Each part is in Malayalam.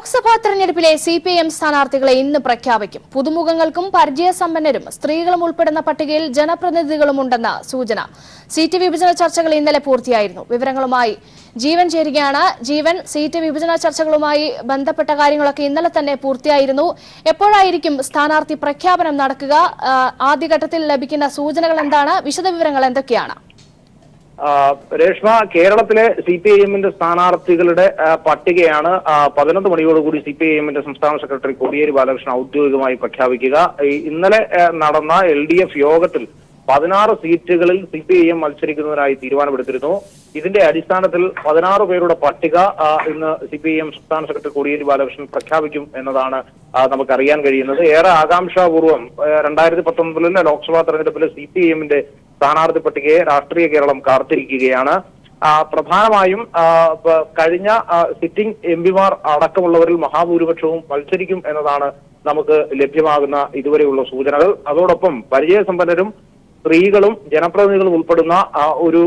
ലോക്സഭാ തെരഞ്ഞെടുപ്പിലെ CPIM സ്ഥാനാർത്ഥികളെ ഇന്ന് പ്രഖ്യാപിക്കും. പുതുമുഖങ്ങൾക്കും പരിചയസമ്പന്നരും സ്ത്രീകളും ഉൾപ്പെടുന്ന പട്ടികയിൽ ജനപ്രതിനിധികളുമുണ്ടെന്ന സൂചന. സീറ്റ് വിഭജന ചർച്ചകൾ ഇന്നലെ പൂർത്തിയായിരുന്നു. വിവരങ്ങളുമായി ജീവൻ ചേരുകയാണ്. ജീവൻ, സീറ്റ് വിഭജന ചർച്ചകളുമായി ബന്ധപ്പെട്ട കാര്യങ്ങളൊക്കെ ഇന്നലെ തന്നെ പൂർത്തിയായിരുന്നു. എപ്പോഴായിരിക്കും സ്ഥാനാർത്ഥി പ്രഖ്യാപനം നടക്കുക? ആദ്യഘട്ടത്തിൽ ലഭിക്കുന്ന സൂചനകൾ എന്താണ്? വിശദവിവരങ്ങൾ എന്തൊക്കെയാണ്? രേഷ്മ, കേരളത്തിലെ CPIMന്റെ സ്ഥാനാർത്ഥികളുടെ പട്ടികയാണ് 11 മണിയോടുകൂടി CPIMന്റെ സംസ്ഥാന സെക്രട്ടറി കോടിയേരി ബാലകൃഷ്ണൻ ഔദ്യോഗികമായി പ്രഖ്യാപിക്കുക. ഇന്നലെ നടന്ന LDF യോഗത്തിൽ 16 സീറ്റുകളിൽ CPIM മത്സരിക്കുന്നതിനായി തീരുമാനമെടുത്തിരുന്നു. ഇതിന്റെ അടിസ്ഥാനത്തിൽ 16 പേരുടെ പട്ടിക ഇന്ന് CPIM സംസ്ഥാന സെക്രട്ടറി കോടിയേരി ബാലകൃഷ്ണൻ പ്രഖ്യാപിക്കും എന്നതാണ് നമുക്കറിയാൻ കഴിയുന്നത്. ഏറെ ആകാംക്ഷാപൂർവ്വം 2019 ലോക്സഭാ തെരഞ്ഞെടുപ്പിലെ CPIMന്റെ സ്ഥാനാർത്ഥി പട്ടികയെ രാഷ്ട്രീയ കേരളം കാത്തിരിക്കുകയാണ്. പ്രധാനമായും കഴിഞ്ഞ സിറ്റിംഗ് MP-മാർ അടക്കമുള്ളവരിൽ മഹാഭൂരിപക്ഷവും മത്സരിക്കും എന്നതാണ് നമുക്ക് ലഭ്യമാകുന്ന ഇതുവരെയുള്ള സൂചനകൾ. അതോടൊപ്പം പരിചയസമ്പന്നരും സ്ത്രീകളും ജനപ്രതിനിധികളും ഉൾപ്പെടുന്ന ഒരു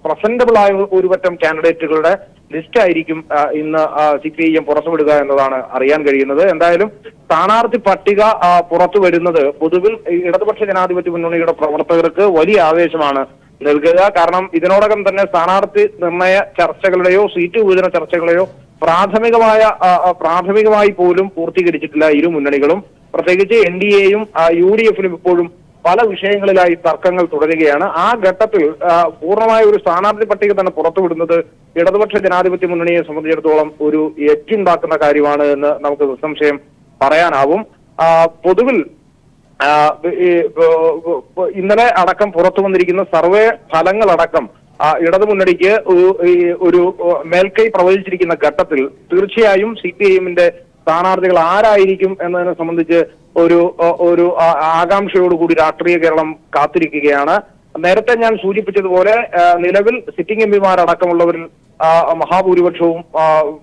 പ്രസന്റബിൾ ആയ ഒരു പറ്റം കാൻഡിഡേറ്റുകളുടെ ലിസ്റ്റ് ആയിരിക്കും ഇന്ന് CPIM പുറത്തുവിടുക എന്നതാണ് അറിയാൻ കഴിയുന്നത്. എന്തായാലും സ്ഥാനാർത്ഥി പട്ടിക പുറത്തു വരുന്നത് പൊതുവിൽ ഇടതുപക്ഷ ജനാധിപത്യ മുന്നണിയുടെ പ്രവർത്തകർക്ക് വലിയ ആവേശമാണ് നൽകുക. കാരണം ഇതിനോടകം തന്നെ സ്ഥാനാർത്ഥി നിർണയ ചർച്ചകളുടെയോ സീറ്റ് വിഭജന ചർച്ചകളെയോ പ്രാഥമികമായി പോലും പൂർത്തീകരിച്ചിട്ടില്ല ഇരു മുന്നണികളും. പ്രത്യേകിച്ച് NDAയും UDFലും ഇപ്പോഴും പല വിഷയങ്ങളിലായി തർക്കങ്ങൾ തുടരുകയാണ്. ആ ഘട്ടത്തിൽ പൂർണ്ണമായ ഒരു സ്ഥാനാർത്ഥി പട്ടിക തന്നെ പുറത്തുവിടുന്നത് ഇടതുപക്ഷ ജനാധിപത്യ മുന്നണിയെ സംബന്ധിച്ചിടത്തോളം ഒരു എഡ്ജുണ്ടാക്കുന്ന കാര്യമാണ് എന്ന് നമുക്ക് നിസ്സംശയം പറയാനാവും. പൊതുവിൽ ഇന്നലെ അടക്കം പുറത്തു വന്നിരിക്കുന്ന സർവേ ഫലങ്ങളടക്കം ഇടതുമുന്നണിക്ക് ഒരു മേൽക്കൈ പ്രവചിച്ചിരിക്കുന്ന ഘട്ടത്തിൽ തീർച്ചയായും CPIMന്റെ സ്ഥാനാർത്ഥികൾ ആരായിരിക്കും എന്നതിനെ സംബന്ധിച്ച് ഒരു ആകാംക്ഷയോടുകൂടി രാഷ്ട്രീയ കേരളം കാത്തിരിക്കുകയാണ്. നേരത്തെ ഞാൻ സൂചിപ്പിച്ചതുപോലെ നിലവിൽ സിറ്റിംഗ് MP-മാരടക്കമുള്ളവരിൽ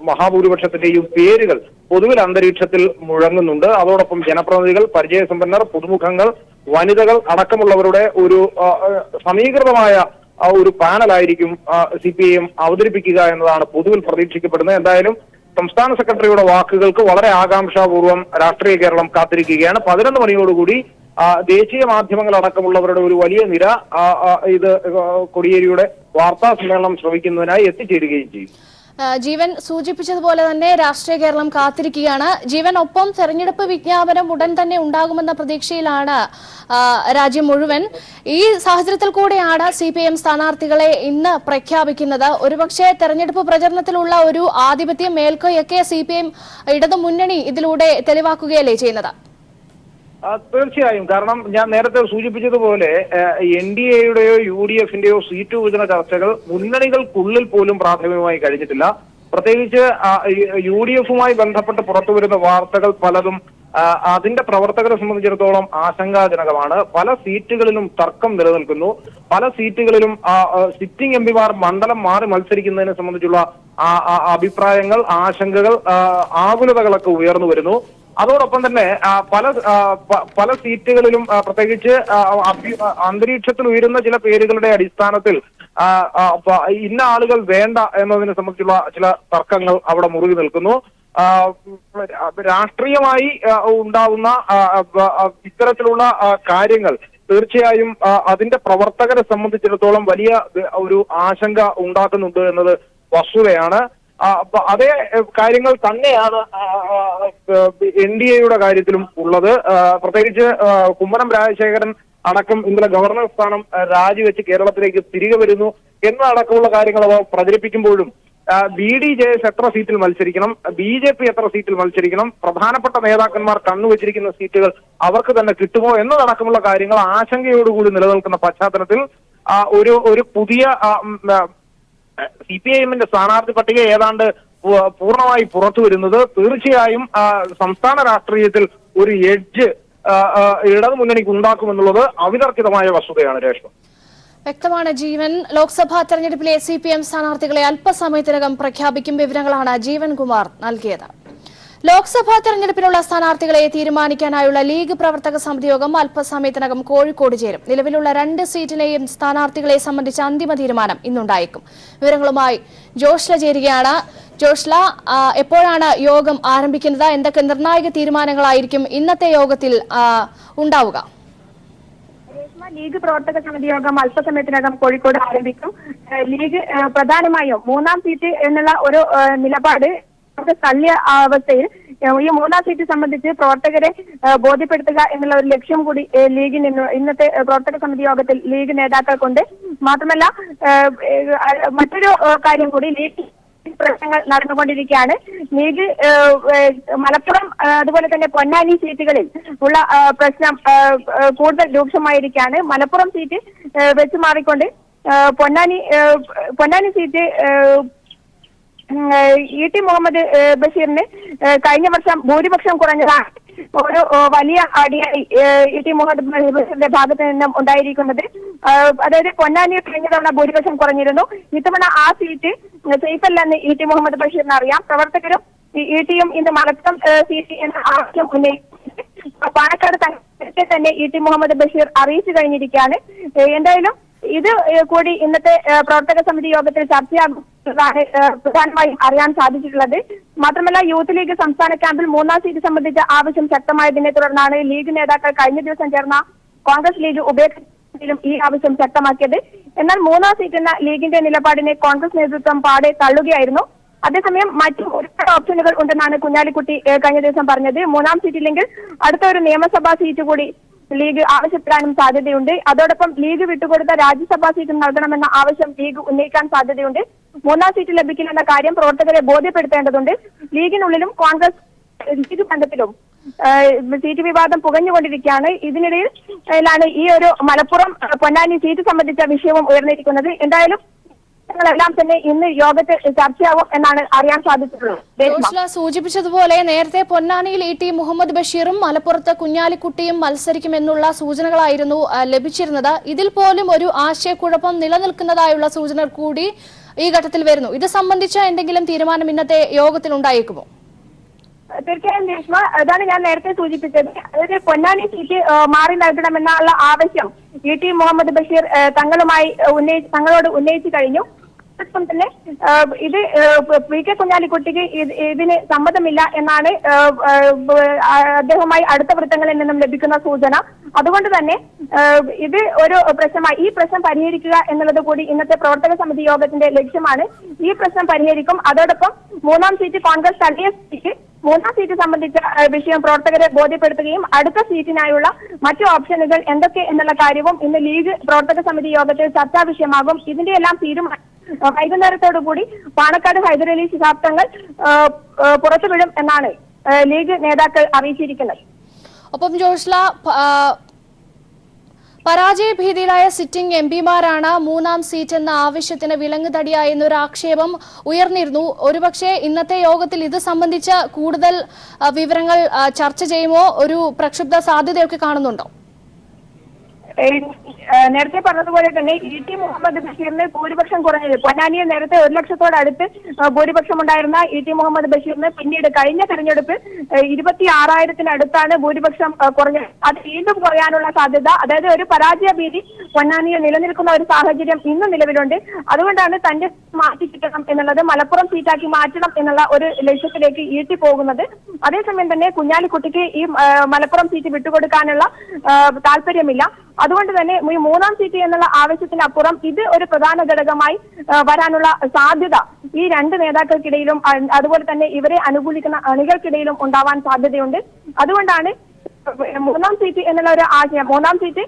മഹാഭൂരിപക്ഷത്തിന്റെയും പേരുകൾ പൊതുവിൽ അന്തരീക്ഷത്തിൽ മുഴങ്ങുന്നുണ്ട്. അതോടൊപ്പം ജനപ്രതിനിധികൾ, പരിചയസമ്പന്നർ, പുതുമുഖങ്ങൾ, വനിതകൾ അടക്കമുള്ളവരുടെ ഒരു സമീകൃതമായ ഒരു പാനലായിരിക്കും CPIM അവതരിപ്പിക്കുക എന്നതാണ് പൊതുവിൽ പ്രതീക്ഷിക്കപ്പെടുന്നത്. എന്തായാലും സംസ്ഥാന സെക്രട്ടറിയുടെ വാക്കുകൾക്ക് വളരെ ആകാംക്ഷാപൂർവ്വം രാഷ്ട്രീയ കേരളം കാത്തിരിക്കുകയാണ്. 11 മണിയോടുകൂടി ദേശീയ മാധ്യമങ്ങൾ അടക്കമുള്ളവരുടെ ഒരു വലിയ നിര ഇത് കോടിയേരിയുടെ വാർത്താ സമ്മേളനം ശ്രവിക്കുന്നതിനായി എത്തിച്ചേരുകയും ചെയ്യും. ജീവൻ സൂചിപ്പിച്ചതുപോലെ തന്നെ രാഷ്ട്രീയ കേരളം കാത്തിരിക്കുകയാണ്. ജീവൻ, ഒപ്പം തെരഞ്ഞെടുപ്പ് വിജ്ഞാപനം ഉടൻ തന്നെ ഉണ്ടാകുമെന്ന പ്രതീക്ഷയിലാണ് രാജ്യം മുഴുവൻ. ഈ സാഹചര്യത്തിൽ കൂടെയാണ് CPIM സ്ഥാനാർത്ഥികളെ ഇന്ന് പ്രഖ്യാപിക്കുന്നത്. ഒരുപക്ഷെ തെരഞ്ഞെടുപ്പ് പ്രചരണത്തിലുള്ള ഒരു ആധിപത്യം മേൽക്കൈയൊക്കെ CPIM ഇടതു മുന്നണി ഇതിലൂടെ തെളിവാക്കുകയല്ലേ ചെയ്യുന്നത്? തീർച്ചയായും. കാരണം ഞാൻ നേരത്തെ സൂചിപ്പിച്ചതുപോലെ NDAയുടെയോ UDFന്റെയോ സീറ്റ് വിഭജന ചർച്ചകൾ മുന്നണികൾക്കുള്ളിൽ പോലും പ്രാഥമികമായി കഴിഞ്ഞിട്ടില്ല. പ്രത്യേകിച്ച് UDFുമായി ബന്ധപ്പെട്ട് പുറത്തുവരുന്ന വാർത്തകൾ പലതും അതിന്റെ പ്രവർത്തകരെ സംബന്ധിച്ചിടത്തോളം ആശങ്കാജനകമാണ്. പല സീറ്റുകളിലും തർക്കം നിലനിൽക്കുന്നു. പല സീറ്റുകളിലും സിറ്റിംഗ് MP-മാർ മണ്ഡലം മാറി മത്സരിക്കുന്നതിനെ സംബന്ധിച്ചുള്ള അഭിപ്രായങ്ങൾ, ആശങ്കകൾ, ആകുലതകളൊക്കെ ഉയർന്നു വരുന്നു. അതോടൊപ്പം തന്നെ പല സീറ്റുകളിലും പ്രത്യേകിച്ച് അന്തരീക്ഷത്തിൽ ഉയരുന്ന ചില പേരുകളുടെ അടിസ്ഥാനത്തിൽ ഇന്ന ആളുകൾ വേണ്ട എന്നതിനെ സംബന്ധിച്ചുള്ള ചില തർക്കങ്ങൾ അവിടെ മുറുകി നിൽക്കുന്നു. രാഷ്ട്രീയമായി ഉണ്ടാവുന്ന ഇത്തരത്തിലുള്ള കാര്യങ്ങൾ തീർച്ചയായും അതിന്റെ പ്രവർത്തകരെ സംബന്ധിച്ചിടത്തോളം വലിയ ഒരു ആശങ്ക ഉണ്ടാക്കുന്നുണ്ട് എന്നത് വസ്തുതയാണ്. അതേ കാര്യങ്ങൾ തന്നെയാണ് NDAയുടെ കാര്യത്തിലും ഉള്ളത്. പ്രത്യേകിച്ച് കുമ്മനം രാജശേഖരൻ അടക്കം ഇന്നലെ ഗവർണർ സ്ഥാനം രാജിവെച്ച് കേരളത്തിലേക്ക് തിരികെ വരുന്നു എന്നതടക്കമുള്ള കാര്യങ്ങൾ അവർ പ്രചരിപ്പിക്കുമ്പോഴും BDJS എത്ര സീറ്റിൽ മത്സരിക്കണം, BJP എത്ര സീറ്റിൽ മത്സരിക്കണം, പ്രധാനപ്പെട്ട നേതാക്കന്മാർ കണ്ണുവച്ചിരിക്കുന്ന സീറ്റുകൾ അവർക്ക് തന്നെ കിട്ടുമോ എന്നതടക്കമുള്ള കാര്യങ്ങൾ ആശങ്കയോടുകൂടി നിലനിൽക്കുന്ന പശ്ചാത്തലത്തിൽ ഒരു പുതിയ CPIMന്റെ സ്ഥാനാർത്ഥി പട്ടിക ഏതാണ്ട് പൂർണ്ണമായി പുറത്തു വരുന്നത് തീർച്ചയായും സംസ്ഥാന രാഷ്ട്രീയത്തിൽ ഒരു എഡ്ജ് ഇടതു മുന്നണിക്ക് ഉണ്ടാക്കുമെന്നുള്ളത് അവിതർക്കിതമായ വസ്തുതയാണ്. രേഷ്മ, വ്യക്തമാണ് ജീവൻ. ലോക്സഭാ തെരഞ്ഞെടുപ്പിലെ CPIM സ്ഥാനാർത്ഥികളെ അല്പസമയത്തിനകം പ്രഖ്യാപിക്കും. വിവരങ്ങളാണ് ജീവൻ കുമാർ നൽകിയത്. ലോക്സഭാ തെരഞ്ഞെടുപ്പിനുള്ള സ്ഥാനാർത്ഥികളെ തീരുമാനിക്കാനായുള്ള ലീഗ് പ്രവർത്തക സമിതി യോഗം അല്പസമയത്തിനകം കോഴിക്കോട് ചേരും. നിലവിലുള്ള 2 സീറ്റിലെയും സ്ഥാനാർത്ഥികളെ സംബന്ധിച്ച അന്തിമ തീരുമാനം ഇന്നുണ്ടായേക്കും. വിവരങ്ങളുമായി ജോഷ്ല ചേരുകയാണ്. ജോഷ്ല, എപ്പോഴാണ് യോഗം ആരംഭിക്കുന്നത്? എന്തൊക്കെ നിർണായക തീരുമാനങ്ങളായിരിക്കും ഇന്നത്തെ യോഗത്തിൽ ഉണ്ടാവുക? ലീഗ് പ്രവർത്തക സമിതി യോഗം അല്പസമയത്തിനകം കോഴിക്കോട് ആരംഭിക്കും. ലീഗ് പ്രധാനമായും 3ാം സീറ്റ് എന്നുള്ള ഒരു നിലപാട് തള്ളിയ അവസ്ഥയിൽ ഈ 3ാം സീറ്റ് സംബന്ധിച്ച് പ്രവർത്തകരെ ബോധ്യപ്പെടുത്തുക എന്നുള്ള ഒരു ലക്ഷ്യം കൂടി ലീഗിന് ഇന്നത്തെ പ്രവർത്തക സമിതി യോഗത്തിൽ ലീഗ് നേതാക്കൾക്കുണ്ട്. മാത്രമല്ല മറ്റൊരു കാര്യം കൂടി, ലീഗ് പ്രശ്നങ്ങൾ നടന്നുകൊണ്ടിരിക്കുകയാണ്. ലീഗ് മലപ്പുറം അതുപോലെ തന്നെ പൊന്നാനി സീറ്റുകളിൽ ഉള്ള പ്രശ്നം കൂടുതൽ രൂക്ഷമായിരിക്കുകയാണ്. മലപ്പുറം സീറ്റ് വെച്ച് മാറിക്കൊണ്ട് പൊന്നാനി സീറ്റ് ഇ.ടി. മുഹമ്മദ് ബഷീറിന് കഴിഞ്ഞ വർഷം ഭൂരിപക്ഷം കുറഞ്ഞതാണ് ഒരു വലിയ അടിയായി ഇ.ടി. മുഹമ്മദ് ബഷീറിന്റെ ഭാഗത്ത് നിന്നും ഉണ്ടായിരിക്കുന്നത്. അതായത് പൊന്നാനി കഴിഞ്ഞ തവണ ഭൂരിപക്ഷം കുറഞ്ഞിരുന്നു. ഇത്തവണ ആ സീറ്റ് സേഫല്ലെന്ന് ഇ.ടി. മുഹമ്മദ് ബഷീറിന് അറിയാം. പ്രവർത്തകരും ഇ.ടിയും ഇന്ന് മലപ്പുറം സീറ്റ് എന്ന ആവശ്യം ഉന്നയിച്ചു. പാലക്കാട് തന്നെ ഇ.ടി. മുഹമ്മദ് ബഷീർ അറിയിച്ചു കഴിഞ്ഞിരിക്കുകയാണ്. എന്തായാലും ഇത് കൂടി ഇന്നത്തെ പ്രവർത്തക സമിതി യോഗത്തിൽ ചർച്ചയാകുന്നതാണ് പ്രധാനമായും അറിയാൻ സാധിച്ചിട്ടുള്ളത്. മാത്രമല്ല, യൂത്ത് ലീഗ് സംസ്ഥാന ക്യാമ്പിൽ 3ാം സീറ്റ് സംബന്ധിച്ച ആവശ്യം ശക്തമായതിനെ തുടർന്നാണ് ലീഗ് നേതാക്കൾ കഴിഞ്ഞ ദിവസം ചേർന്ന കോൺഗ്രസ് ലീഗ് ഉഭയകക്ഷിയിലും ഈ ആവശ്യം ശക്തമാക്കിയത്. എന്നാൽ 3ാം സീറ്റ് എന്ന ലീഗിന്റെ നിലപാടിനെ കോൺഗ്രസ് നേതൃത്വം പാടെ തള്ളുകയായിരുന്നു. അതേസമയം മറ്റു ഒരുപാട് ഓപ്ഷനുകൾ ഉണ്ടെന്നാണ് കുഞ്ഞാലിക്കുട്ടി കഴിഞ്ഞ ദിവസം പറഞ്ഞത്. 3ാം സീറ്റില്ലെങ്കിൽ അടുത്ത ഒരു നിയമസഭാ സീറ്റ് കൂടി ലീഗ് ആവശ്യപ്പെടാനും സാധ്യതയുണ്ട്. അതോടൊപ്പം ലീഗ് വിട്ടുകൊടുത്ത രാജ്യസഭാ സീറ്റ് നൽകണമെന്ന ആവശ്യം ലീഗ് ഉന്നയിക്കാൻ സാധ്യതയുണ്ട്. 3ാം സീറ്റ് ലഭിക്കില്ലെന്ന കാര്യം പ്രവർത്തകരെ ബോധ്യപ്പെടുത്തേണ്ടതുണ്ട്. ലീഗിനുള്ളിലും കോൺഗ്രസ് ലീഗ് ബന്ധത്തിലും സീറ്റ് വിവാദം പുകഞ്ഞുകൊണ്ടിരിക്കുകയാണ്. ഇതിനിടയിലാണ് ഈ ഒരു മലപ്പുറം പൊന്നാനി സീറ്റ് സംബന്ധിച്ച വിഷയവും ഉയർന്നിരിക്കുന്നത്. എന്തായാലും െല്ലാം തന്നെ ഇന്ന് യോഗത്തിൽ ചർച്ചയാവും എന്നാണ് അറിയാൻ സാധിച്ചിട്ടുള്ളത്. സൂചിപ്പിച്ചതുപോലെ നേരത്തെ പൊന്നാനിയിൽ ഇ.ടി. മുഹമ്മദ് ബഷീറും മലപ്പുറത്ത് കുഞ്ഞാലിക്കുട്ടിയും മത്സരിക്കുമെന്നുള്ള സൂചനകളായിരുന്നു ലഭിച്ചിരുന്നത്. ഇതിൽ പോലും ഒരു ആശയക്കുഴപ്പം നിലനിൽക്കുന്നതായുള്ള സൂചനകൾ കൂടി ഈ ഘട്ടത്തിൽ വരുന്നു. ഇത് സംബന്ധിച്ച എന്തെങ്കിലും തീരുമാനം ഇന്നത്തെ യോഗത്തിൽ ഉണ്ടായേക്കുമോ? തീർച്ചയായും രേഷ്മ, അതാണ് ഞാൻ നേരത്തെ സൂചിപ്പിച്ചത്. അതായത് പൊന്നാനി സീറ്റ് മാറി നൽകണമെന്നുള്ള ആവശ്യം ഇ.ടി. മുഹമ്മദ് ബഷീർ തങ്ങളോട് ഉന്നയിച്ചു കഴിഞ്ഞു. അതോടൊപ്പം തന്നെ ഇത് പി.കെ. കുഞ്ഞാലിക്കുട്ടിക്ക് ഇതിന് സമ്മതമില്ല എന്നാണ് അദ്ദേഹവുമായി അടുത്ത വൃത്തങ്ങളിൽ നിന്നും ലഭിക്കുന്ന സൂചന. അതുകൊണ്ട് തന്നെ ഇത് ഒരു പ്രശ്നമായി. ഈ പ്രശ്നം പരിഹരിക്കുക എന്നുള്ളത് കൂടി ഇന്നത്തെ പ്രവർത്തക സമിതി യോഗത്തിന്റെ ലക്ഷ്യമാണ്. ഈ പ്രശ്നം പരിഹരിക്കും. അതോടൊപ്പം 3ാം സീറ്റ് കോൺഗ്രസ് തള്ളിയ സീറ്റ് 3ാം സീറ്റ് സംബന്ധിച്ച വിഷയം പ്രവർത്തകരെ ബോധ്യപ്പെടുത്തുകയും അടുത്ത സീറ്റിനായുള്ള മറ്റു ഓപ്ഷനുകൾ എന്തൊക്കെ എന്നുള്ള കാര്യവും ഇന്ന് ലീഗ് പ്രവർത്തക സമിതി യോഗത്തിൽ ചർച്ചാ വിഷയമാകും. ഇതിന്റെ എല്ലാം തീരുമാനം വൈകുന്നേരത്തോടുകൂടി പാണക്കാട് ഹൈദരലി ശിഹാബ് തങ്ങൾ പുറത്തുവിടും എന്നാണ് ലീഗ് നേതാക്കൾ അറിയിച്ചിരിക്കുന്നത്. ഒപ്പം ജോഷ്ല, പരാജയ ഭീതിയിലായ സിറ്റിംഗ് എംപിമാരാണ് 3ാം സീറ്റ് എന്ന ആവശ്യത്തിന് വിലങ്ങുതടിയായെന്നൊരു ആക്ഷേപം ഉയർന്നിരുന്നു. ഒരുപക്ഷെ ഇന്നത്തെ യോഗത്തിൽ ഇത് സംബന്ധിച്ച കൂടുതൽ വിവരങ്ങൾ ചർച്ച ചെയ്യുമോ? ഒരു പ്രക്ഷുബ്ധ സാധ്യതയൊക്കെ കാണുന്നുണ്ടോ? നേരത്തെ പറഞ്ഞതുപോലെ തന്നെ ഇ.ടി. മുഹമ്മദ് ബഷീറിന് ഭൂരിപക്ഷം കുറഞ്ഞത് പൊന്നാനിയിൽ നേരത്തെ 1 ലക്ഷത്തോടടുത്ത് ഭൂരിപക്ഷം ഉണ്ടായിരുന്ന ഇ.ടി. മുഹമ്മദ് ബഷീറിന് പിന്നീട് കഴിഞ്ഞ തെരഞ്ഞെടുപ്പ് 26,000-അടുത്താണ് ഭൂരിപക്ഷം കുറഞ്ഞത്. അത് വീണ്ടും കുറയാനുള്ള സാധ്യത, അതായത് ഒരു പരാജയ ഭീതി പൊന്നാനിയിൽ നിലനിൽക്കുന്ന ഒരു സാഹചര്യം ഇന്നും നിലവിലുണ്ട്. അതുകൊണ്ടാണ് തന്റെ മാറ്റി കിട്ടണം എന്നുള്ളത്, മലപ്പുറം സീറ്റാക്കി മാറ്റണം എന്നുള്ള ഒരു ലക്ഷ്യത്തിലേക്ക് ഇ.ടി. പോകുന്നത്. അതേസമയം തന്നെ കുഞ്ഞാലിക്കുട്ടിക്ക് ഈ മലപ്പുറം സീറ്റ് വിട്ടുകൊടുക്കാനുള്ള താല്പര്യമില്ല. അതുകൊണ്ട് തന്നെ ഈ 3ാം സീറ്റ് എന്നുള്ള ആവശ്യത്തിനപ്പുറം ഇത് ഒരു പ്രധാന ഘടകമായി വരാനുള്ള സാധ്യത ഈ 2 നേതാക്കൾക്കിടയിലും അതുപോലെ തന്നെ ഇവരെ അനുകൂലിക്കുന്ന അണികൾക്കിടയിലും ഉണ്ടാവാൻ സാധ്യതയുണ്ട്. അതുകൊണ്ടാണ് 3ാം സീറ്റ് എന്നുള്ള ഒരു ആശയം, 3ാം സീറ്റ്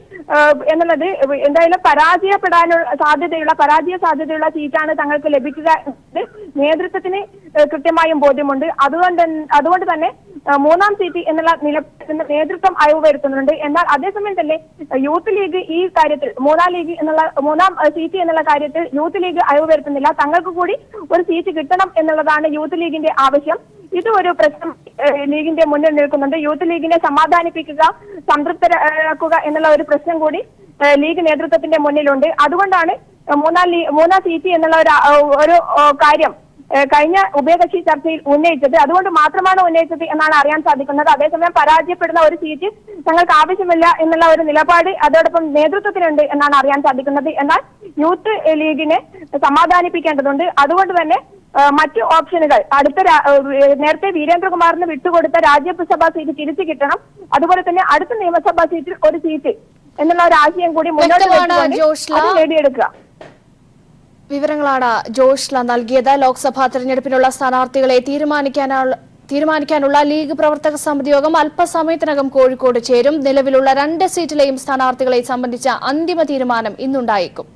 എന്നുള്ളത് എന്തായാലും പരാജയ സാധ്യതയുള്ള സീറ്റാണ് തങ്ങൾക്ക് ലഭിക്കുക എന്നത് നേതൃത്വത്തിന് കൃത്യമായും ബോധ്യമുണ്ട്. അതുകൊണ്ട് തന്നെ 3ാം സീറ്റ് എന്നുള്ള നേതൃത്വം അയവ് വരുത്തുന്നുണ്ട്. എന്നാൽ അതേസമയം തന്നെ യൂത്ത് ലീഗ് ഈ കാര്യത്തിൽ 3ാം സീറ്റ് എന്നുള്ള കാര്യത്തിൽ യൂത്ത് ലീഗ് അയവ് വരുത്തുന്നില്ല. തങ്ങൾക്ക് കൂടി ഒരു സീറ്റ് കിട്ടണം എന്നുള്ളതാണ് യൂത്ത് ലീഗിന്റെ ആവശ്യം. ഇത് ഒരു പ്രശ്നം ലീഗിന്റെ മുന്നിൽ നിൽക്കുന്നുണ്ട്. യൂത്ത് ലീഗിനെ സമാധാനിപ്പിക്കുക, സംതൃപ്തരാക്കുക എന്നുള്ള ഒരു പ്രശ്നം കൂടി ലീഗ് നേതൃത്വത്തിന്റെ മുന്നിലുണ്ട്. അതുകൊണ്ടാണ് 3ാം സീറ്റ് എന്നുള്ള ഒരു കാര്യം കഴിഞ്ഞ ഉഭയകക്ഷി ചർച്ചയിൽ ഉന്നയിച്ചത്. അതുകൊണ്ട് മാത്രമാണ് ഉന്നയിച്ചത് എന്നാണ് അറിയാൻ സാധിക്കുന്നത്. അതേസമയം പരാജയപ്പെടുന്ന ഒരു സീറ്റ് തങ്ങൾക്ക് ആവശ്യമില്ല എന്നുള്ള ഒരു നിലപാട് അതോടൊപ്പം നേതൃത്വത്തിനുണ്ട് എന്നാണ് അറിയാൻ സാധിക്കുന്നത്. എന്നാൽ യൂത്ത് ലീഗിനെ സമാധാനിപ്പിക്കേണ്ടതുണ്ട്. അതുകൊണ്ട് തന്നെ മറ്റു ഓപ്ഷനുകൾ നേരത്തെ വീരേന്ദ്രകുമാറിന് വിട്ടുകൊടുത്ത രാജ്യസഭാ സീറ്റ് തിരിച്ചു കിട്ടണം. അതുപോലെ തന്നെ അടുത്ത നിയമസഭാ സീറ്റിൽ ഒരു സീറ്റ് എന്നുള്ള ഒരു ആശയം കൂടി മുന്നോട്ട് വെച്ചുകൊണ്ട് നേടിയെടുക്കുക. വിവരങ്ങളാണ് ജോഷ്ല നൽകിയത്. ലോക്സഭാ തെരഞ്ഞെടുപ്പിനുള്ള സ്ഥാനാർത്ഥികളെ തീരുമാനിക്കാനുള്ള ലീഗ് പ്രവർത്തക സമിതി യോഗം അല്പസമയത്തിനകം കോഴിക്കോട് ചേരും. നിലവിലുള്ള 2 സീറ്റിലെയും സ്ഥാനാർത്ഥികളെ സംബന്ധിച്ച അന്തിമ തീരുമാനം ഇന്നുണ്ടായേക്കും.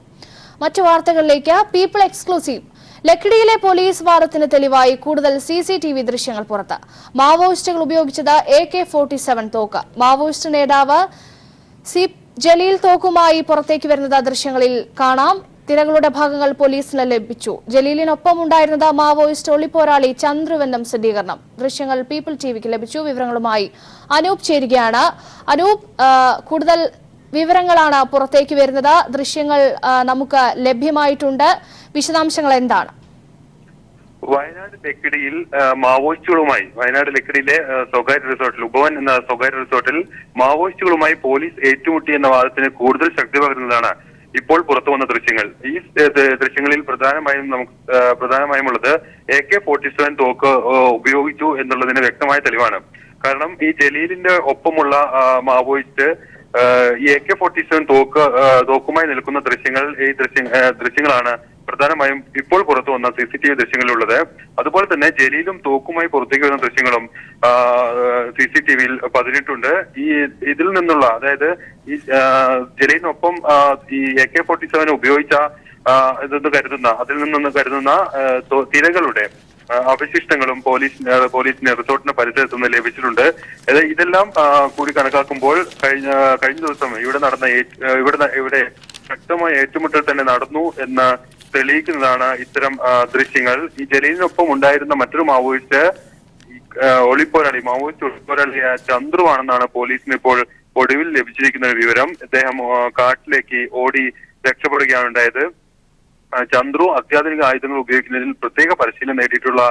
മറ്റു വാർത്തകളിലേക്ക്. People exclusive. ലക്കിടിയിലെ പോലീസ് വാദത്തിന് തെളിവായി കൂടുതൽ CCTV ദൃശ്യങ്ങൾ പുറത്ത്. മാവോയിസ്റ്റുകൾ ഉപയോഗിച്ചത് AK-47 തോക്ക്. മാവോയിസ്റ്റ് നേതാവ് സി ജലീൽ തോക്കുമായി പുറത്തേക്ക് വരുന്നത് ദൃശ്യങ്ങളിൽ കാണാം. തിരകളുടെ ഭാഗങ്ങൾ പോലീസിന് ലഭിച്ചു. ജലീലിനൊപ്പം ഉണ്ടായിരുന്നത് മാവോയിസ്റ്റ് ഒളിപ്പോരാളി ചന്ദ്രുവെന്നും സ്ഥിരീകരണം. ദൃശ്യങ്ങൾ പീപ്പിൾ TVക്ക് ലഭിച്ചു. വിവരങ്ങളുമായി അനൂപ് ചേരുകയാണ്. അനൂപ്, കൂടുതൽ വിവരങ്ങളാണ് പുറത്തേക്ക് വരുന്നത്. ദൃശ്യങ്ങൾ നമുക്ക് ലഭ്യമായിട്ടുണ്ട്. വിശദാംശങ്ങൾ എന്താണ്? വയനാട് ലക്കിടിയിൽ മാവോയിസ്റ്റുകളുമായി വയനാട് ലക്കിടിയിലെ സ്വകാര്യ റിസോർട്ടിൽ ഉപവൻ എന്ന സ്വകാര്യ റിസോർട്ടിൽ മാവോയിസ്റ്റുകളുമായി പോലീസ് ഏറ്റുമുട്ടി എന്ന വാദത്തിന് കൂടുതൽ ശക്തി പകരുന്നതാണ് ഇപ്പോൾ പുറത്തു വന്ന ദൃശ്യങ്ങൾ. ഈ ദൃശ്യങ്ങളിൽ പ്രധാനമായുമുള്ളത് AK-47 തോക്ക് ഉപയോഗിച്ചു എന്നുള്ളതിന് വ്യക്തമായ തെളിവാണ്. കാരണം ഈ ജലീലിന്റെ ഒപ്പമുള്ള മാവോയിസ്റ്റ് ഈ AK-47 തോക്കുമായി നിൽക്കുന്ന ദൃശ്യങ്ങളാണ് പ്രധാനമായും ഇപ്പോൾ പുറത്തു വന്ന CCTV ദൃശ്യങ്ങളിലുള്ളത്. അതുപോലെ തന്നെ ജലീലും തോക്കുമായി പുറത്തേക്ക് വരുന്ന ദൃശ്യങ്ങളും CCTVയിൽ പതിഞ്ഞിട്ടുണ്ട്. ഇതിൽ നിന്നുള്ള, അതായത് ഈ ജലീലിനൊപ്പം ഈ AK-47 ഉപയോഗിച്ച അതിൽ നിന്ന് കരുതുന്ന തിരകളുടെ അവശിഷ്ടങ്ങളും പോലീസിന് റിസോർട്ടിന് പരിസരത്ത് നിന്ന് ലഭിച്ചിട്ടുണ്ട്. ഇതെല്ലാം കൂടി കണക്കാക്കുമ്പോൾ കഴിഞ്ഞ ദിവസം ഇവിടെ ശക്തമായ ഏറ്റുമുട്ടൽ തന്നെ നടന്നു എന്ന് തെളിയിക്കുന്നതാണ് ഇത്തരം ദൃശ്യങ്ങൾ. ഈ ജലീലിനൊപ്പം ഉണ്ടായിരുന്ന മറ്റൊരു മാവോയിസ്റ്റ് മാവോയിസ്റ്റ് ഒളിപ്പോരാളി ചന്ദ്രുവാണെന്നാണ് പോലീസിന് ഇപ്പോൾ ഒടുവിൽ ലഭിച്ചിരിക്കുന്ന വിവരം. അദ്ദേഹം കാട്ടിലേക്ക് ഓടി രക്ഷപ്പെടുകയാണ് ഉണ്ടായത്. ചന്ദ്രു അത്യാധുനിക ആയുധങ്ങൾ ഉപയോഗിക്കുന്നതിൽ പ്രത്യേക പരിശീലനം നേടിയിട്ടുള്ള